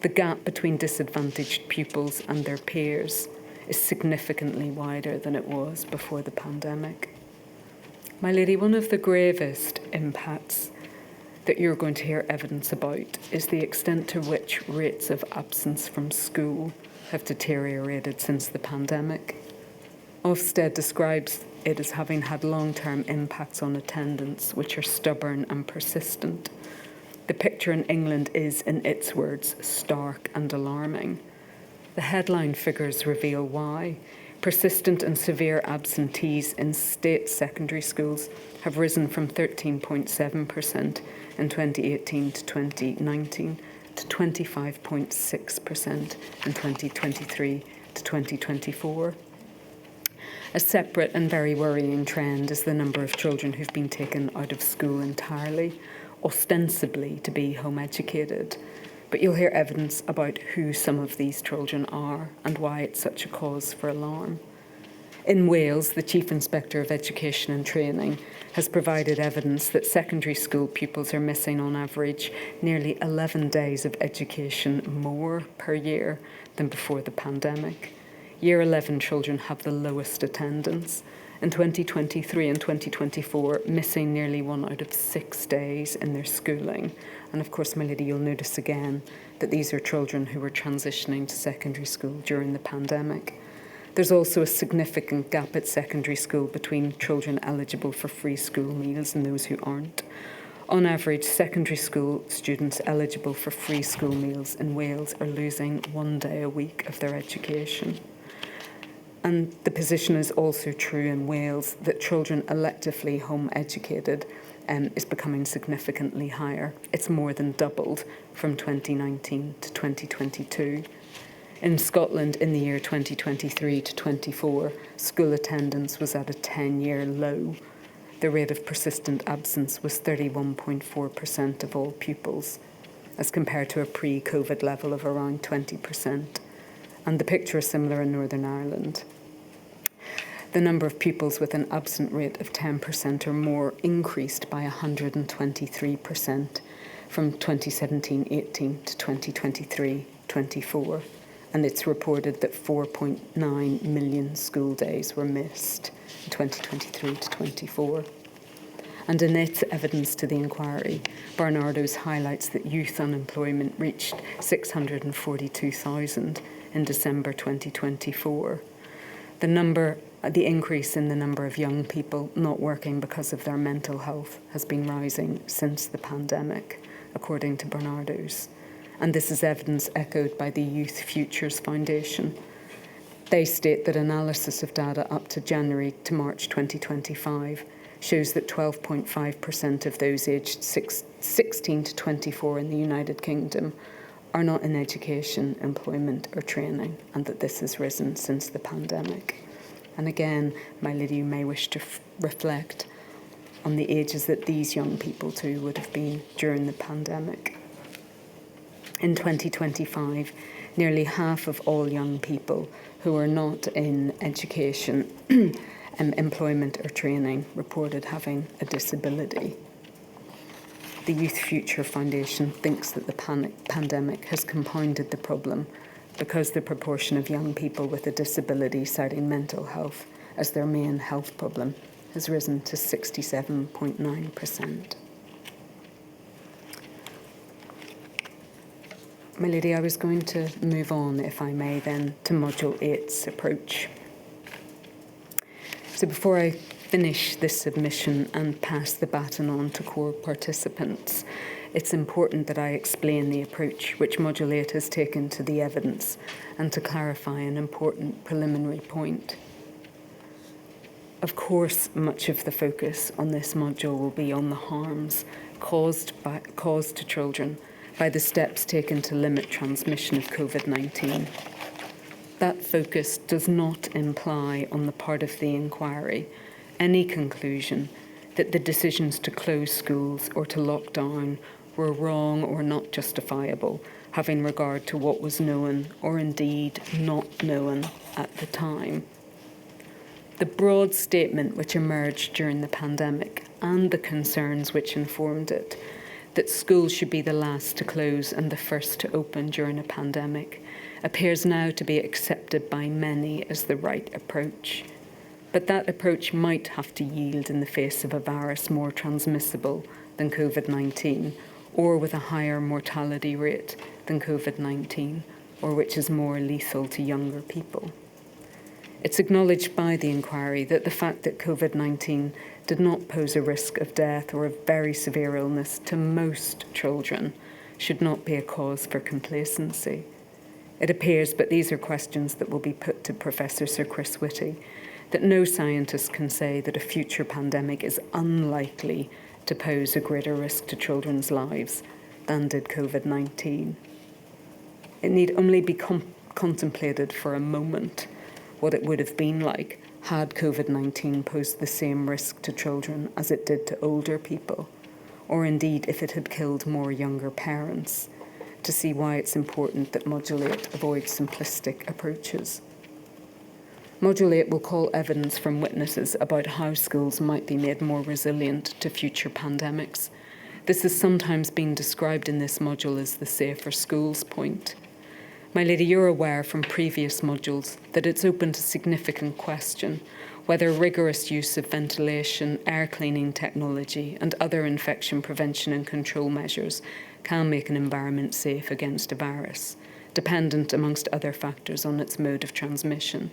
the gap between disadvantaged pupils and their peers is significantly wider than it was before the pandemic. My lady, one of the gravest impacts that you're going to hear evidence about is the extent to which rates of absence from school have deteriorated since the pandemic. Ofsted describes it as having had long-term impacts on attendance, which are stubborn and persistent. The picture in England is, in its words, stark and alarming. The headline figures reveal why. Persistent and severe absentees in state secondary schools have risen from 13.7% in 2018 to 2019 to 25.6% in 2023 to 2024. A separate and very worrying trend is the number of children who've been taken out of school entirely, ostensibly to be home educated. But you'll hear evidence about who some of these children are and why it's such a cause for alarm. In Wales, the Chief Inspector of Education and Training has provided evidence that secondary school pupils are missing on average nearly 11 days of education more per year than before the pandemic. Year 11 children have the lowest attendance. In 2023 and 2024, missing nearly 1 out of 6 days in their schooling. And of course, my lady, you'll notice again that these are children who were transitioning to secondary school during the pandemic. There's also a significant gap at secondary school between children eligible for free school meals and those who aren't. On average, secondary school students eligible for free school meals in Wales are losing 1 day a week of their education. And the position is also true in Wales that children electively home educated is becoming significantly higher. It's more than doubled from 2019 to 2022. In Scotland, in the year 2023 to 24, school attendance was at a 10-year low. The rate of persistent absence was 31.4% of all pupils, as compared to a pre-COVID level of around 20%. And the picture is similar in Northern Ireland. The number of pupils with an absent rate of 10% or more increased by 123% from 2017-18 to 2023-24. And it's reported that 4.9 million school days were missed in 2023 to 24. And in its evidence to the inquiry, Barnardo's highlights that youth unemployment reached 642,000 in December 2024. The increase in the number of young people not working because of their mental health has been rising since the pandemic, according to Barnardo's. And this is evidence echoed by the Youth Futures Foundation. They state that analysis of data up to January to March 2025 shows that 12.5% of those aged 16 to 24 in the United Kingdom are not in education, employment or training, and that this has risen since the pandemic. And again, my lady, you may wish to reflect on the ages that these young people too would have been during the pandemic. In 2025, Nearly half of all young people who are not in education, employment or training reported having a disability. The Youth Future Foundation thinks that the pandemic has compounded the problem because the proportion of young people with a disability citing mental health as their main health problem has risen to 67.9%. My lady, I was going to move on, if I may, then to Module 8's approach. So before I finish this submission and pass the baton on to core participants, it's important that I explain the approach which Module 8 has taken to the evidence and to clarify an important preliminary point. Of course, much of the focus on this module will be on the harms caused to children by the steps taken to limit transmission of COVID-19. That focus does not imply on the part of the inquiry any conclusion that the decisions to close schools or to lock down were wrong or not justifiable, having regard to what was known or indeed not known at the time. The broad statement which emerged during the pandemic and the concerns which informed it, that schools should be the last to close and the first to open during a pandemic, appears now to be accepted by many as the right approach. But that approach might have to yield in the face of a virus more transmissible than COVID-19, or with a higher mortality rate than COVID-19, or which is more lethal to younger people. It's acknowledged by the inquiry that the fact that COVID-19 did not pose a risk of death or of very severe illness to most children should not be a cause for complacency. It appears, but these are questions that will be put to Professor Sir Chris Whitty, that no scientist can say that a future pandemic is unlikely to pose a greater risk to children's lives than did COVID-19. It need only be contemplated for a moment what it would have been like had COVID-19 posed the same risk to children as it did to older people, or indeed if it had killed more younger parents, to see why it's important that Module 8 avoids simplistic approaches. Module 8 will call evidence from witnesses about how schools might be made more resilient to future pandemics. This has sometimes been described in this module as the safer schools point. My lady, you're aware from previous modules that it's open to significant question whether rigorous use of ventilation, air cleaning technology and other infection prevention and control measures can make an environment safe against a virus, dependent amongst other factors on its mode of transmission.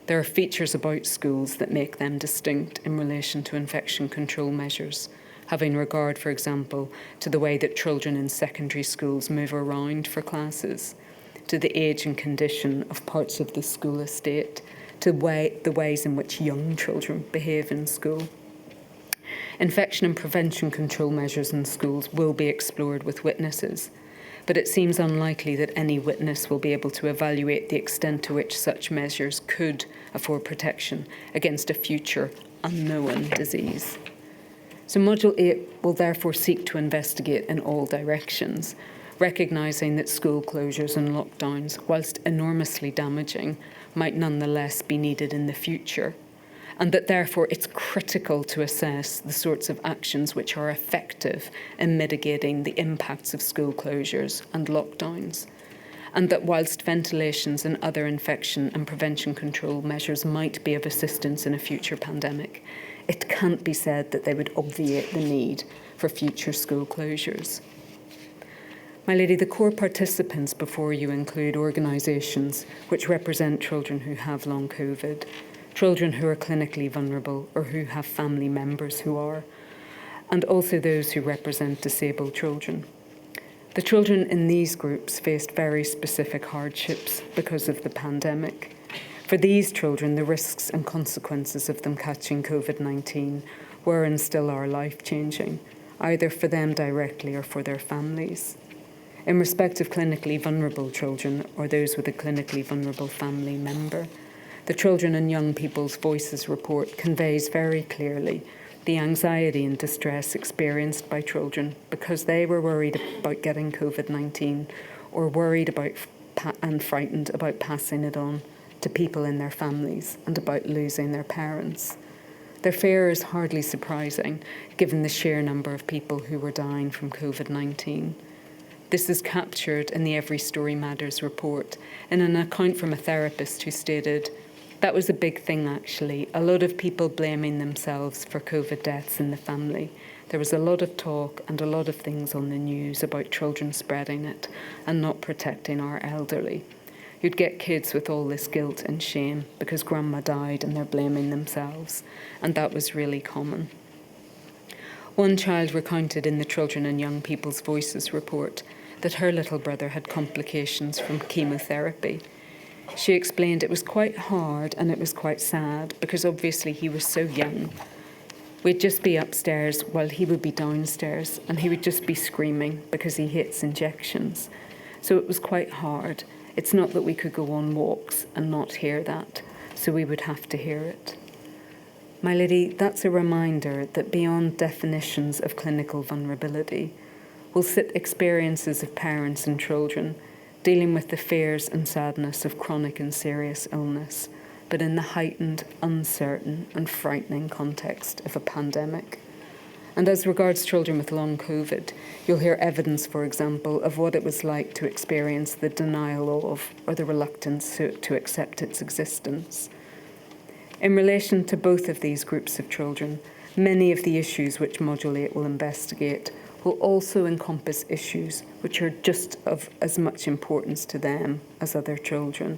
There are features about schools that make them distinct in relation to infection control measures, having regard, for example, to the way that children in secondary schools move around for classes, to the age and condition of parts of the school estate, to the ways in which young children behave in school. Infection and prevention control measures in schools will be explored with witnesses, but it seems unlikely that any witness will be able to evaluate the extent to which such measures could afford protection against a future unknown disease. So Module 8 will therefore seek to investigate in all directions, recognising that school closures and lockdowns, whilst enormously damaging, might nonetheless be needed in the future, and that therefore it's critical to assess the sorts of actions which are effective in mitigating the impacts of school closures and lockdowns, and that whilst ventilations and other infection and prevention control measures might be of assistance in a future pandemic, it can't be said that they would obviate the need for future school closures. My lady, the core participants before you include organisations which represent children who have long COVID, children who are clinically vulnerable or who have family members who are, and also those who represent disabled children. The children in these groups faced very specific hardships because of the pandemic. For these children, the risks and consequences of them catching COVID-19 were and still are life-changing, either for them directly or for their families. In respect of clinically vulnerable children or those with a clinically vulnerable family member, the Children and Young People's Voices report conveys very clearly the anxiety and distress experienced by children because they were worried about getting COVID-19 or worried about and frightened about passing it on to people in their families and about losing their parents. Their fear is hardly surprising, given the sheer number of people who were dying from COVID-19. This is captured in the Every Story Matters report in an account from a therapist who stated, "That was a big thing actually, a lot of people blaming themselves for COVID deaths in the family. There was a lot of talk and a lot of things on the news about children spreading it and not protecting our elderly. You'd get kids with all this guilt and shame because grandma died and they're blaming themselves, and that was really common." One child recounted in the Children and Young People's Voices report that her little brother had complications from chemotherapy. She explained it was quite hard and it was quite sad because obviously he was so young. We'd just be upstairs while he would be downstairs, and he would just be screaming because he hates injections. So it was quite hard. It's not that we could go on walks and not hear that, so we would have to hear it. My lady, that's a reminder that beyond definitions of clinical vulnerability will sit experiences of parents and children dealing with the fears and sadness of chronic and serious illness, but in the heightened, uncertain and frightening context of a pandemic. And as regards children with long COVID, you'll hear evidence, for example, of what it was like to experience the denial of or the reluctance to accept its existence. In relation to both of these groups of children, many of the issues which Modulate will investigate will also encompass issues which are just of as much importance to them as other children.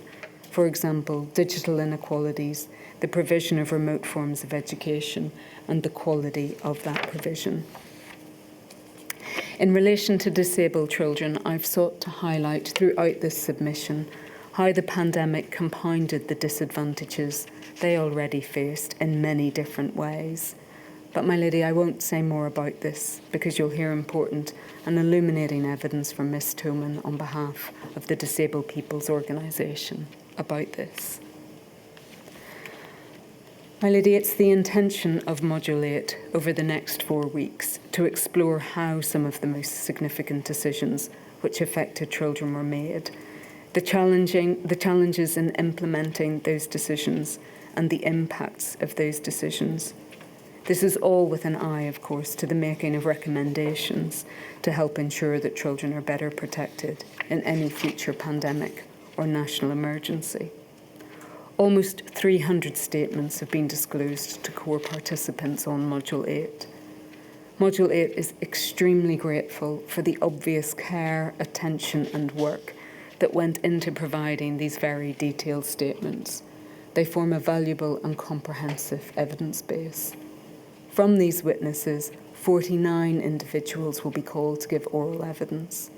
For example, digital inequalities, the provision of remote forms of education, and the quality of that provision. In relation to disabled children, I've sought to highlight throughout this submission how the pandemic compounded the disadvantages they already faced in many different ways. But my lady, I won't say more about this because you'll hear important and illuminating evidence from Miss Toman on behalf of the Disabled People's Organisation about this. My lady, it's the intention of Modulate over the next 4 weeks to explore how some of the most significant decisions which affected children were made, the challenges in implementing those decisions and the impacts of those decisions. This is all with an eye, of course, to the making of recommendations to help ensure that children are better protected in any future pandemic or national emergency. Almost 300 statements have been disclosed to core participants on Module 8. Module 8 is extremely grateful for the obvious care, attention and work that went into providing these very detailed statements. They form a valuable and comprehensive evidence base. From these witnesses, 49 individuals will be called to give oral evidence.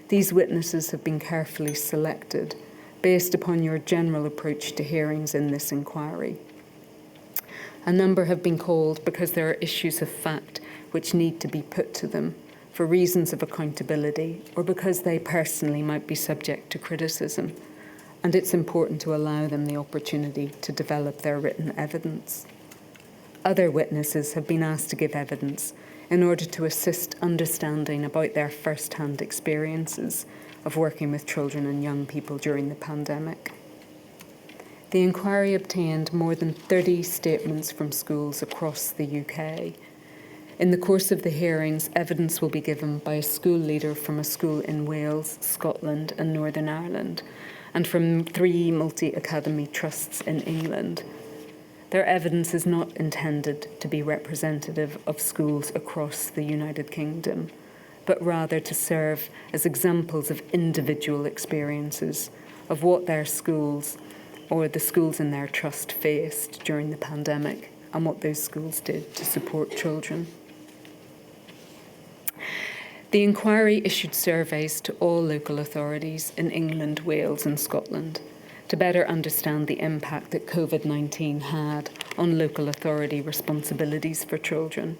These witnesses have been carefully selected based upon your general approach to hearings in this inquiry. A number have been called because there are issues of fact which need to be put to them for reasons of accountability or because they personally might be subject to criticism, and it's important to allow them the opportunity to develop their written evidence. Other witnesses have been asked to give evidence in order to assist understanding about their first-hand experiences of working with children and young people during the pandemic. The inquiry obtained more than 30 statements from schools across the UK. In the course of the hearings, evidence will be given by a school leader from a school in Wales, Scotland and Northern Ireland, and from 3 multi-academy trusts in England. Their evidence is not intended to be representative of schools across the United Kingdom, but rather to serve as examples of individual experiences of what their schools or the schools in their trust faced during the pandemic and what those schools did to support children. The inquiry issued surveys to all local authorities in England, Wales and Scotland to better understand the impact that COVID-19 had on local authority responsibilities for children.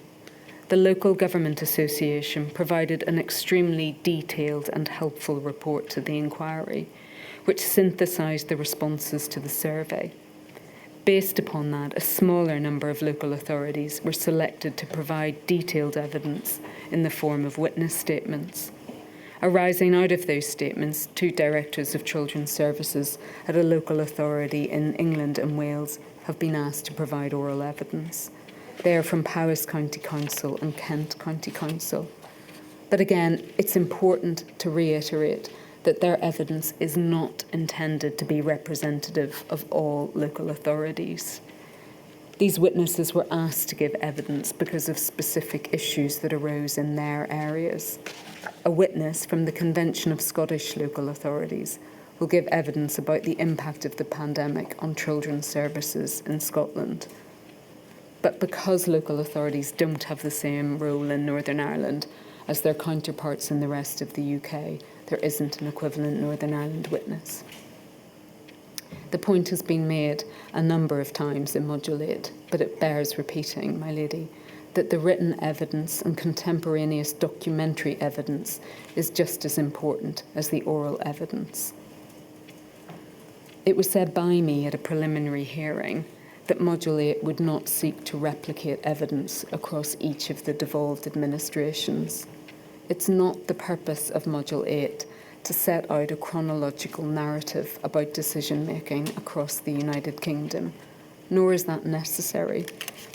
The Local Government Association provided an extremely detailed and helpful report to the inquiry, which synthesised the responses to the survey. Based upon that, a smaller number of local authorities were selected to provide detailed evidence in the form of witness statements. Arising out of those statements, 2 directors of children's services at a local authority in England and Wales have been asked to provide oral evidence. They are from Powys County Council and Kent County Council. But again, it's important to reiterate that their evidence is not intended to be representative of all local authorities. These witnesses were asked to give evidence because of specific issues that arose in their areas. A witness from the Convention of Scottish Local Authorities will give evidence about the impact of the pandemic on children's services in Scotland. But because local authorities don't have the same role in Northern Ireland as their counterparts in the rest of the UK, there isn't an equivalent Northern Ireland witness. The point has been made a number of times in Module 8, but it bears repeating, my lady, that the written evidence and contemporaneous documentary evidence is just as important as the oral evidence. It was said by me at a preliminary hearing that Module 8 would not seek to replicate evidence across each of the devolved administrations. It's not the purpose of Module 8 to set out a chronological narrative about decision-making across the United Kingdom, nor is that necessary.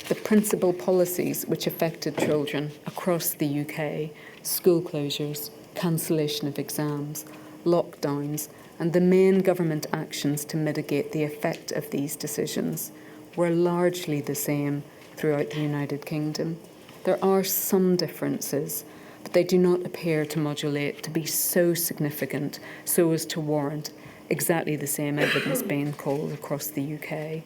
The principal policies which affected children across the UK, school closures, cancellation of exams, lockdowns, and the main government actions to mitigate the effect of these decisions were largely the same throughout the United Kingdom. There are some differences, but they do not appear to Module 8 to be so significant so as to warrant exactly the same evidence being called across the UK.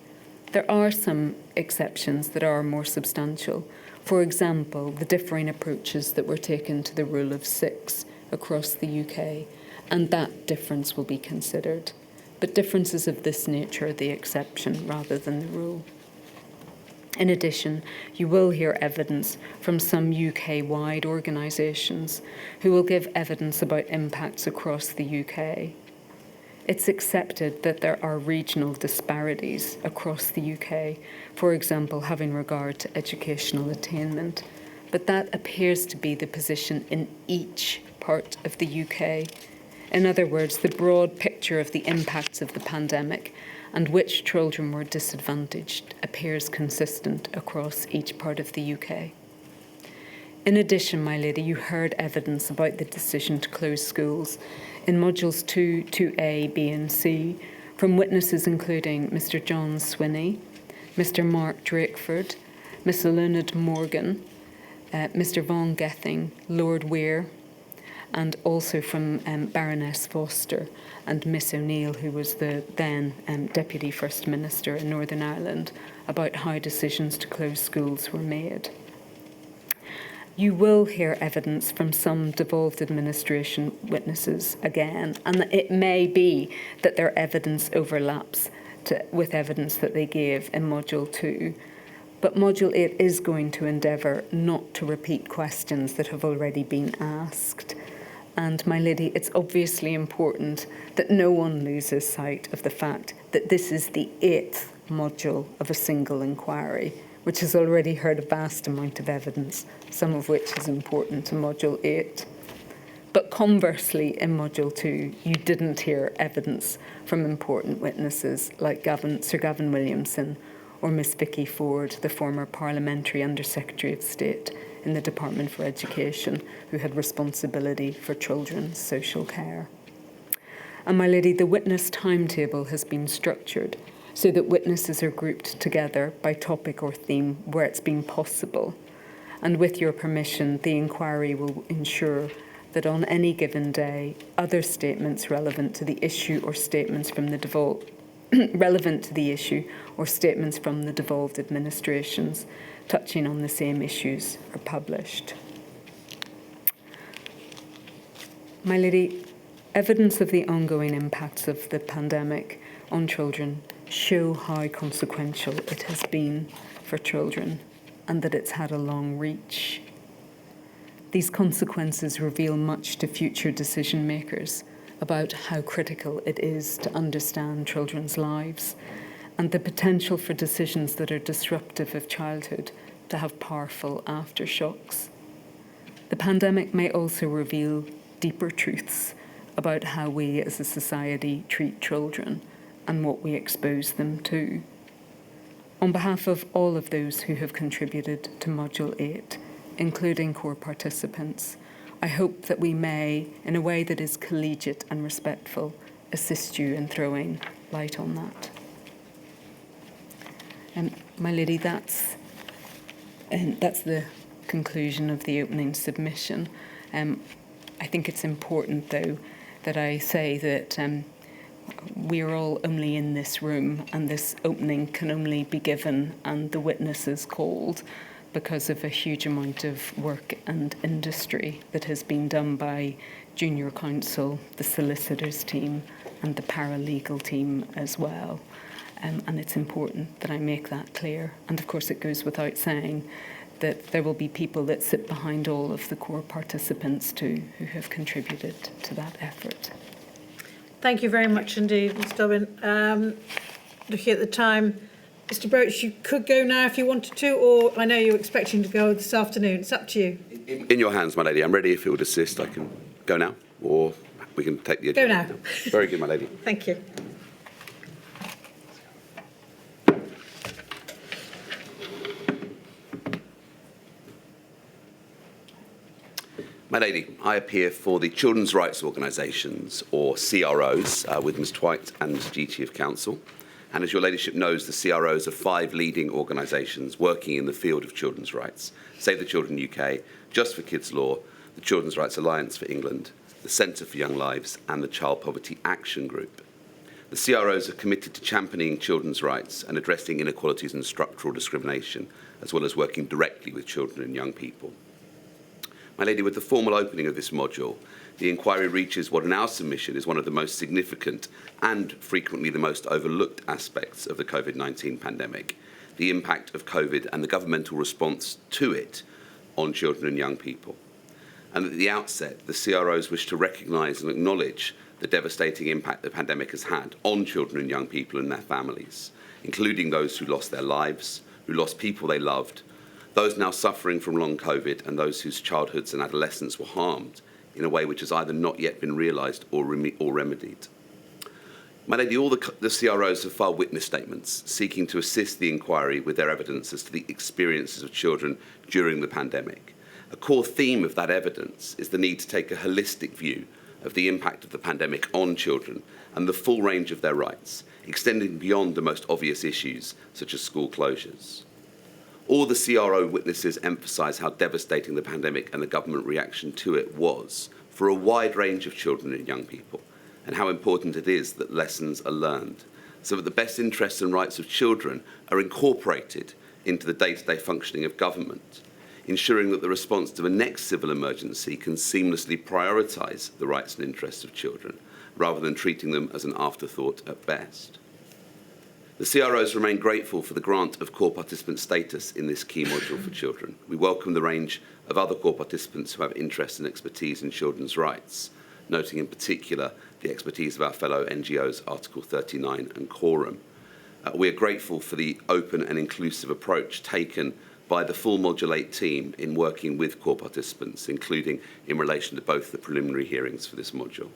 There are some exceptions that are more substantial. For example, the differing approaches that were taken to the rule of 6 across the UK, and that difference will be considered. But differences of this nature are the exception rather than the rule. In addition, you will hear evidence from some UK-wide organisations who will give evidence about impacts across the UK. It's accepted that there are regional disparities across the UK, for example, having regard to educational attainment, but that appears to be the position in each part of the UK. In other words, the broad picture of the impacts of the pandemic and which children were disadvantaged appears consistent across each part of the UK. In addition, my lady, you heard evidence about the decision to close schools in Modules 2, 2A, B and C from witnesses including Mr John Swinney, Mr Mark Drakeford, Miss Leonard Morgan, Mr Vaughan Gething, Lord Weir, and also from Baroness Foster and Miss O'Neill, who was the then Deputy First Minister in Northern Ireland, about how decisions to close schools were made. You will hear evidence from some devolved administration witnesses again, and it may be that their evidence overlaps with evidence that they gave in Module 2. But Module 8 is going to endeavour not to repeat questions that have already been asked. And, my lady, it's obviously important that no one loses sight of the fact that this is the 8th module of a single inquiry, which has already heard a vast amount of evidence, some of which is important to Module 8. But conversely, in Module 2, you didn't hear evidence from important witnesses like Sir Gavin Williamson or Miss Vicky Ford, the former Parliamentary Under-Secretary of State in the Department for Education, who had responsibility for children's social care. And, my lady, the witness timetable has been structured so that witnesses are grouped together by topic or theme where it's been possible. And with your permission, the inquiry will ensure that on any given day, other statements relevant to the issue or statements from the devolved administrations touching on the same issues are published. My lady, evidence of the ongoing impacts of the pandemic on children show how consequential it has been for children and that it's had a long reach. These consequences reveal much to future decision makers about how critical it is to understand children's lives and the potential for decisions that are disruptive of childhood to have powerful aftershocks. The pandemic may also reveal deeper truths about how we as a society treat children and what we expose them to. On behalf of all of those who have contributed to Module 8, including core participants, I hope that we may, in a way that is collegiate and respectful, assist you in throwing light on that. My lady, that's the conclusion of the opening submission. I think it's important, though, that I say that we're all only in this room, and this opening can only be given and the witnesses called because of a huge amount of work and industry that has been done by junior counsel, the solicitors team, and the paralegal team as well. And it's important that I make that clear. And of course, it goes without saying that there will be people that sit behind all of the core participants too who have contributed to that effort. Thank you very much indeed, Ms Dobbin. Looking at the time, Mr Broach, you could go now if you wanted to, or I know you're expecting to go this afternoon. It's up to you. In your hands, my lady. I'm ready if it would assist. I can go now, or we can take the agenda. Go now. Very good, my lady. Thank you. My lady, I appear for the Children's Rights Organisations, or CROs, with Ms Twite and Ms Duty of Counsel. And as your ladyship knows, the CROs are 5 leading organisations working in the field of children's rights. Save the Children UK, Just for Kids Law, the Children's Rights Alliance for England, the Centre for Young Lives and the Child Poverty Action Group. The CROs are committed to championing children's rights and addressing inequalities and structural discrimination, as well as working directly with children and young people. My lady, with the formal opening of this module, the inquiry reaches what in our submission is one of the most significant and frequently the most overlooked aspects of the COVID-19 pandemic, the impact of COVID and the governmental response to it on children and young people. And at the outset, the CROs wish to recognise and acknowledge the devastating impact the pandemic has had on children and young people and their families, including those who lost their lives, who lost people they loved, those now suffering from long COVID, and those whose childhoods and adolescence were harmed in a way which has either not yet been realised or remedied. My lady, all the CROs have filed witness statements seeking to assist the inquiry with their evidence as to the experiences of children during the pandemic. A core theme of that evidence is the need to take a holistic view of the impact of the pandemic on children and the full range of their rights, extending beyond the most obvious issues such as school closures. All the CRO witnesses emphasise how devastating the pandemic and the government reaction to it was for a wide range of children and young people, and how important it is that lessons are learned, so that the best interests and rights of children are incorporated into the day-to-day functioning of government, ensuring that the response to the next civil emergency can seamlessly prioritise the rights and interests of children, rather than treating them as an afterthought at best. The CROs remain grateful for the grant of core participant status in this key module for children. We welcome the range of other core participants who have interest and expertise in children's rights, noting in particular the expertise of our fellow NGOs Article 39 and Quorum. We are grateful for the open and inclusive approach taken by the full Module 8 team in working with core participants, including in relation to both the preliminary hearings for this module.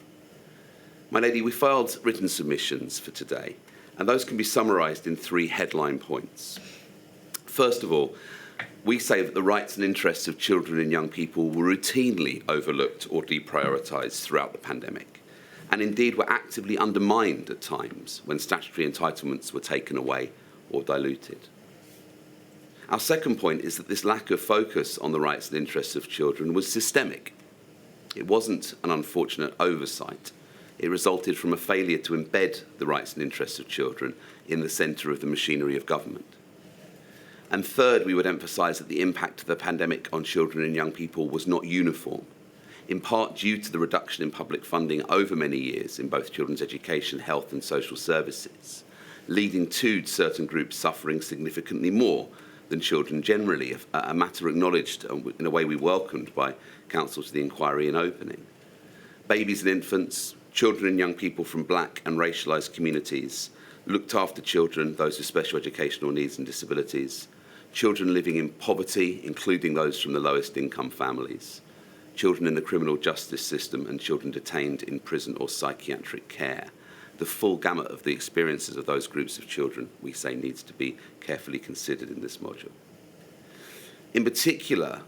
My lady, we filed written submissions for today, and those can be summarised in 3 headline points. First of all, we say that the rights and interests of children and young people were routinely overlooked or deprioritised throughout the pandemic, and indeed were actively undermined at times when statutory entitlements were taken away or diluted. Our second point is that this lack of focus on the rights and interests of children was systemic. It wasn't an unfortunate oversight. It resulted from a failure to embed the rights and interests of children in the centre of the machinery of government. And third, we would emphasise that the impact of the pandemic on children and young people was not uniform, in part due to the reduction in public funding over many years in both children's education, health and social services, leading to certain groups suffering significantly more than children generally, a matter acknowledged in a way we welcomed by Counsel to the inquiry in opening. Babies and infants, children and young people from black and racialised communities, looked after children, those with special educational needs and disabilities, children living in poverty, including those from the lowest income families, children in the criminal justice system and children detained in prison or psychiatric care. The full gamut of the experiences of those groups of children, we say, needs to be carefully considered in this module. In particular,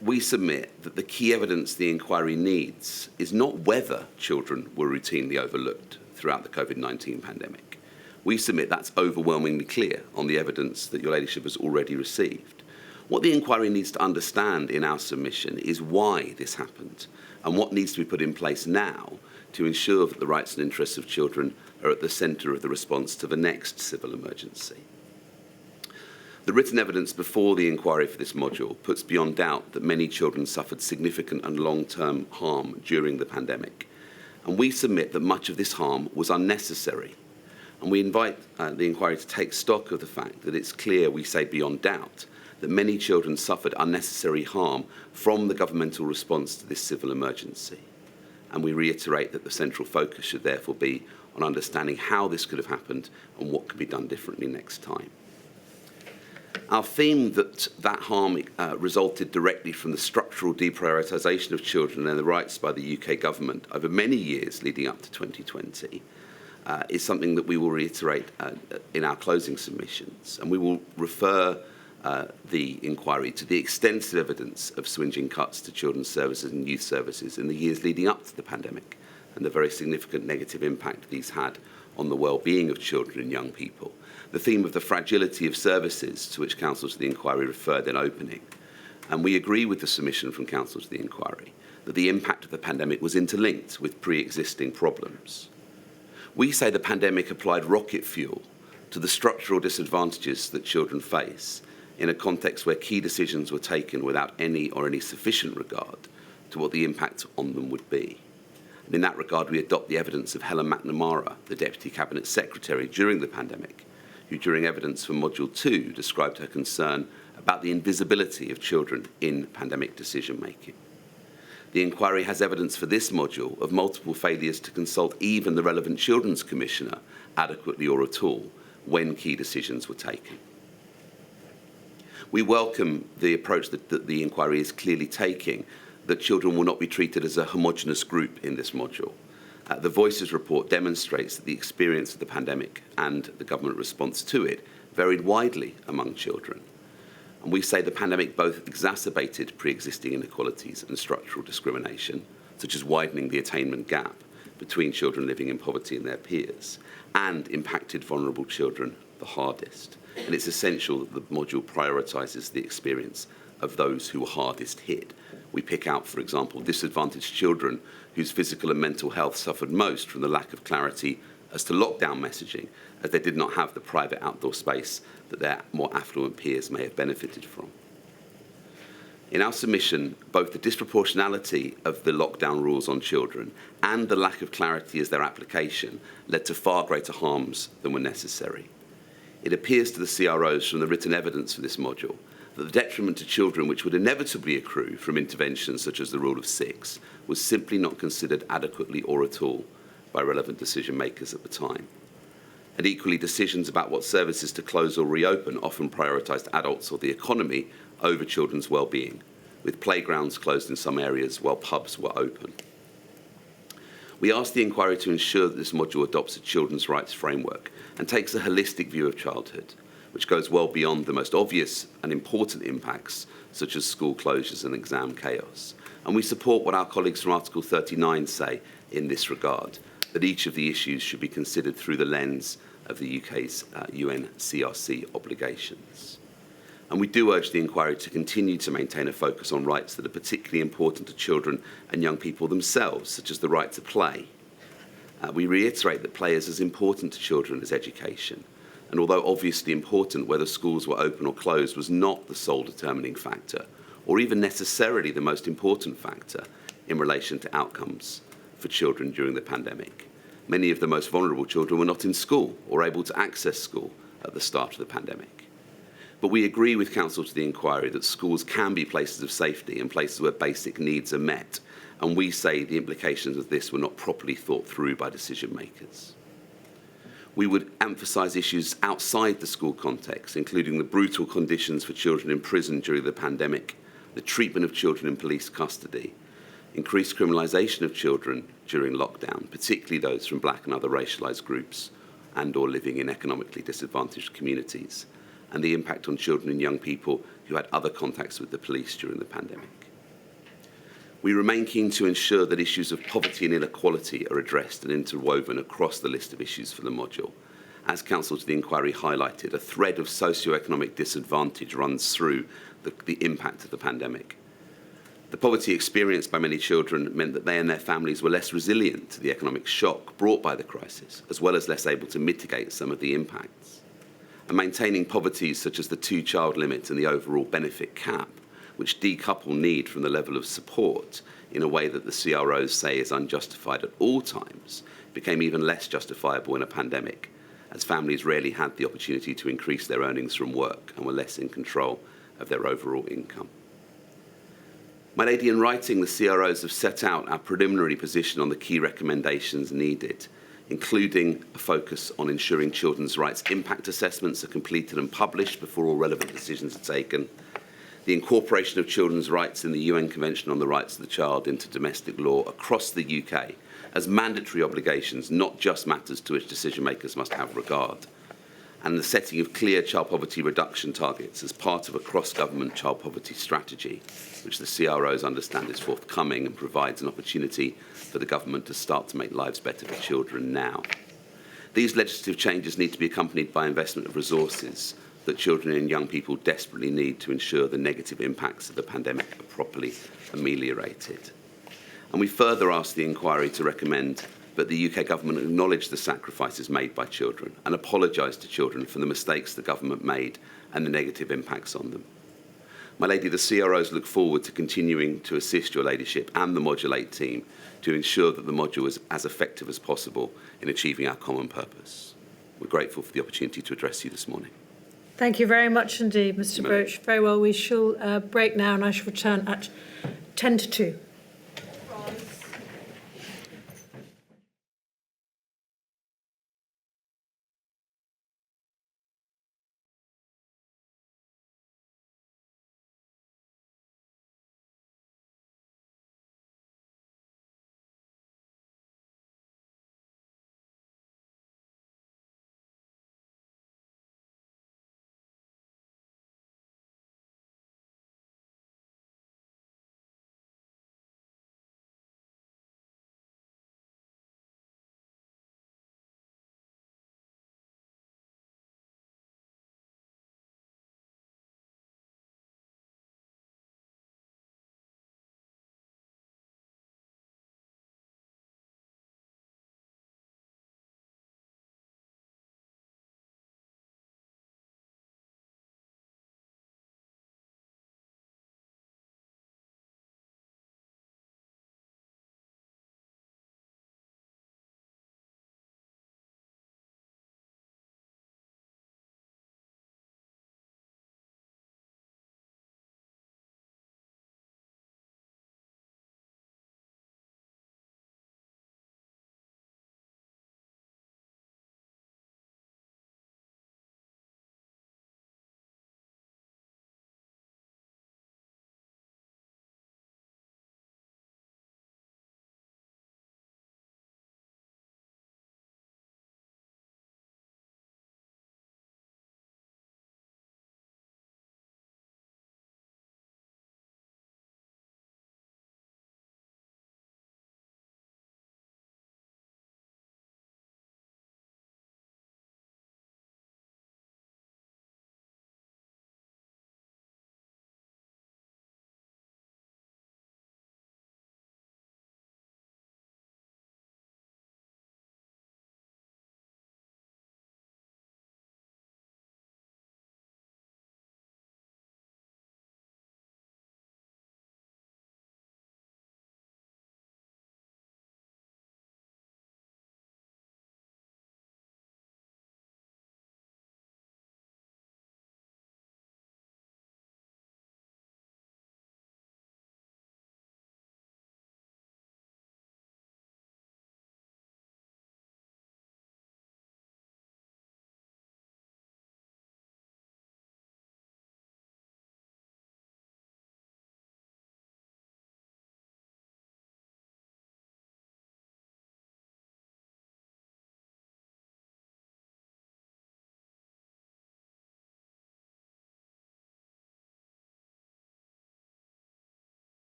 we submit that the key evidence the inquiry needs is not whether children were routinely overlooked throughout the COVID-19 pandemic. We submit that's overwhelmingly clear on the evidence that your ladyship has already received. What the inquiry needs to understand in our submission is why this happened and what needs to be put in place now to ensure that the rights and interests of children are at the centre of the response to the next civil emergency. The written evidence before the inquiry for this module puts beyond doubt that many children suffered significant and long-term harm during the pandemic, and we submit that much of this harm was unnecessary. And we invite the inquiry to take stock of the fact that it's clear, we say beyond doubt, that many children suffered unnecessary harm from the governmental response to this civil emergency. And we reiterate that the central focus should therefore be on understanding how this could have happened and what could be done differently next time. Our theme that harm resulted directly from the structural deprioritisation of children and their rights by the UK government over many years leading up to 2020 is something that we will reiterate in our closing submissions, and we will refer the inquiry to the extensive evidence of swinging cuts to children's services and youth services in the years leading up to the pandemic and the very significant negative impact these had on the well-being of children and young people. The theme of the fragility of services to which Counsel to the inquiry referred in opening. And we agree with the submission from Counsel to the inquiry that the impact of the pandemic was interlinked with pre-existing problems. We say the pandemic applied rocket fuel to the structural disadvantages that children face in a context where key decisions were taken without any sufficient regard to what the impact on them would be. And in that regard, we adopt the evidence of Helen McNamara, the Deputy Cabinet Secretary during the pandemic, who during evidence for Module 2 described her concern about the invisibility of children in pandemic decision-making. The inquiry has evidence for this module of multiple failures to consult even the relevant Children's Commissioner adequately or at all when key decisions were taken. We welcome the approach that the inquiry is clearly taking, that children will not be treated as a homogenous group in this module. The Voices report demonstrates that the experience of the pandemic and the government response to it varied widely among children. And we say the pandemic both exacerbated pre-existing inequalities and structural discrimination, such as widening the attainment gap between children living in poverty and their peers, and impacted vulnerable children the hardest. And it's essential that the module prioritises the experience of those who were hardest hit. We pick out, for example, disadvantaged children whose physical and mental health suffered most from the lack of clarity as to lockdown messaging, as they did not have the private outdoor space that their more affluent peers may have benefited from. In our submission, both the disproportionality of the lockdown rules on children and the lack of clarity as their application led to far greater harms than were necessary. It appears to the CROs from the written evidence for this module that the detriment to children which would inevitably accrue from interventions such as the rule of 6 was simply not considered adequately or at all by relevant decision makers at the time. And equally, decisions about what services to close or reopen often prioritised adults or the economy over children's well-being, with playgrounds closed in some areas while pubs were open. We asked the inquiry to ensure that this module adopts a children's rights framework and takes a holistic view of childhood, which goes well beyond the most obvious and important impacts, such as school closures and exam chaos. And we support what our colleagues from Article 39 say in this regard, that each of the issues should be considered through the lens of the UK's UNCRC obligations. And we do urge the inquiry to continue to maintain a focus on rights that are particularly important to children and young people themselves, such as the right to play. We reiterate that play is as important to children as education. And although obviously important, whether schools were open or closed was not the sole determining factor, or even necessarily the most important factor in relation to outcomes for children during the pandemic. Many of the most vulnerable children were not in school or able to access school at the start of the pandemic. But we agree with Counsel to the inquiry that schools can be places of safety and places where basic needs are met, and we say the implications of this were not properly thought through by decision makers. We would emphasise issues outside the school context, including the brutal conditions for children in prison during the pandemic, the treatment of children in police custody, increased criminalisation of children during lockdown, particularly those from black and other racialised groups and or living in economically disadvantaged communities, and the impact on children and young people who had other contacts with the police during the pandemic. We remain keen to ensure that issues of poverty and inequality are addressed and interwoven across the list of issues for the module. As Counsel to the Inquiry highlighted, a thread of socio-economic disadvantage runs through the impact of the pandemic. The poverty experienced by many children meant that they and their families were less resilient to the economic shock brought by the crisis, as well as less able to mitigate some of the impacts. And maintaining poverty such as the 2-child limit and the overall benefit cap, which decouple need from the level of support in a way that the CROs say is unjustified at all times, became even less justifiable in a pandemic, as families rarely had the opportunity to increase their earnings from work and were less in control of their overall income. My lady, in writing, the CROs have set out our preliminary position on the key recommendations needed, including a focus on ensuring children's rights impact assessments are completed and published before all relevant decisions are taken, the incorporation of children's rights in the UN Convention on the Rights of the Child into domestic law across the UK as mandatory obligations, not just matters to which decision makers must have regard, and the setting of clear child poverty reduction targets as part of a cross-government child poverty strategy, which the CROs understand is forthcoming and provides an opportunity for the government to start to make lives better for children now. These legislative changes need to be accompanied by investment of resources that children and young people desperately need to ensure the negative impacts of the pandemic are properly ameliorated. And we further ask the inquiry to recommend that the UK government acknowledge the sacrifices made by children and apologise to children for the mistakes the government made and the negative impacts on them. My lady, the CROs look forward to continuing to assist your ladyship and the Modulate team to ensure that the module is as effective as possible in achieving our common purpose. We're grateful for the opportunity to address you this morning. Thank you very much indeed, Mr. Broach. Very well, we shall break now and I shall return at 10 to 2.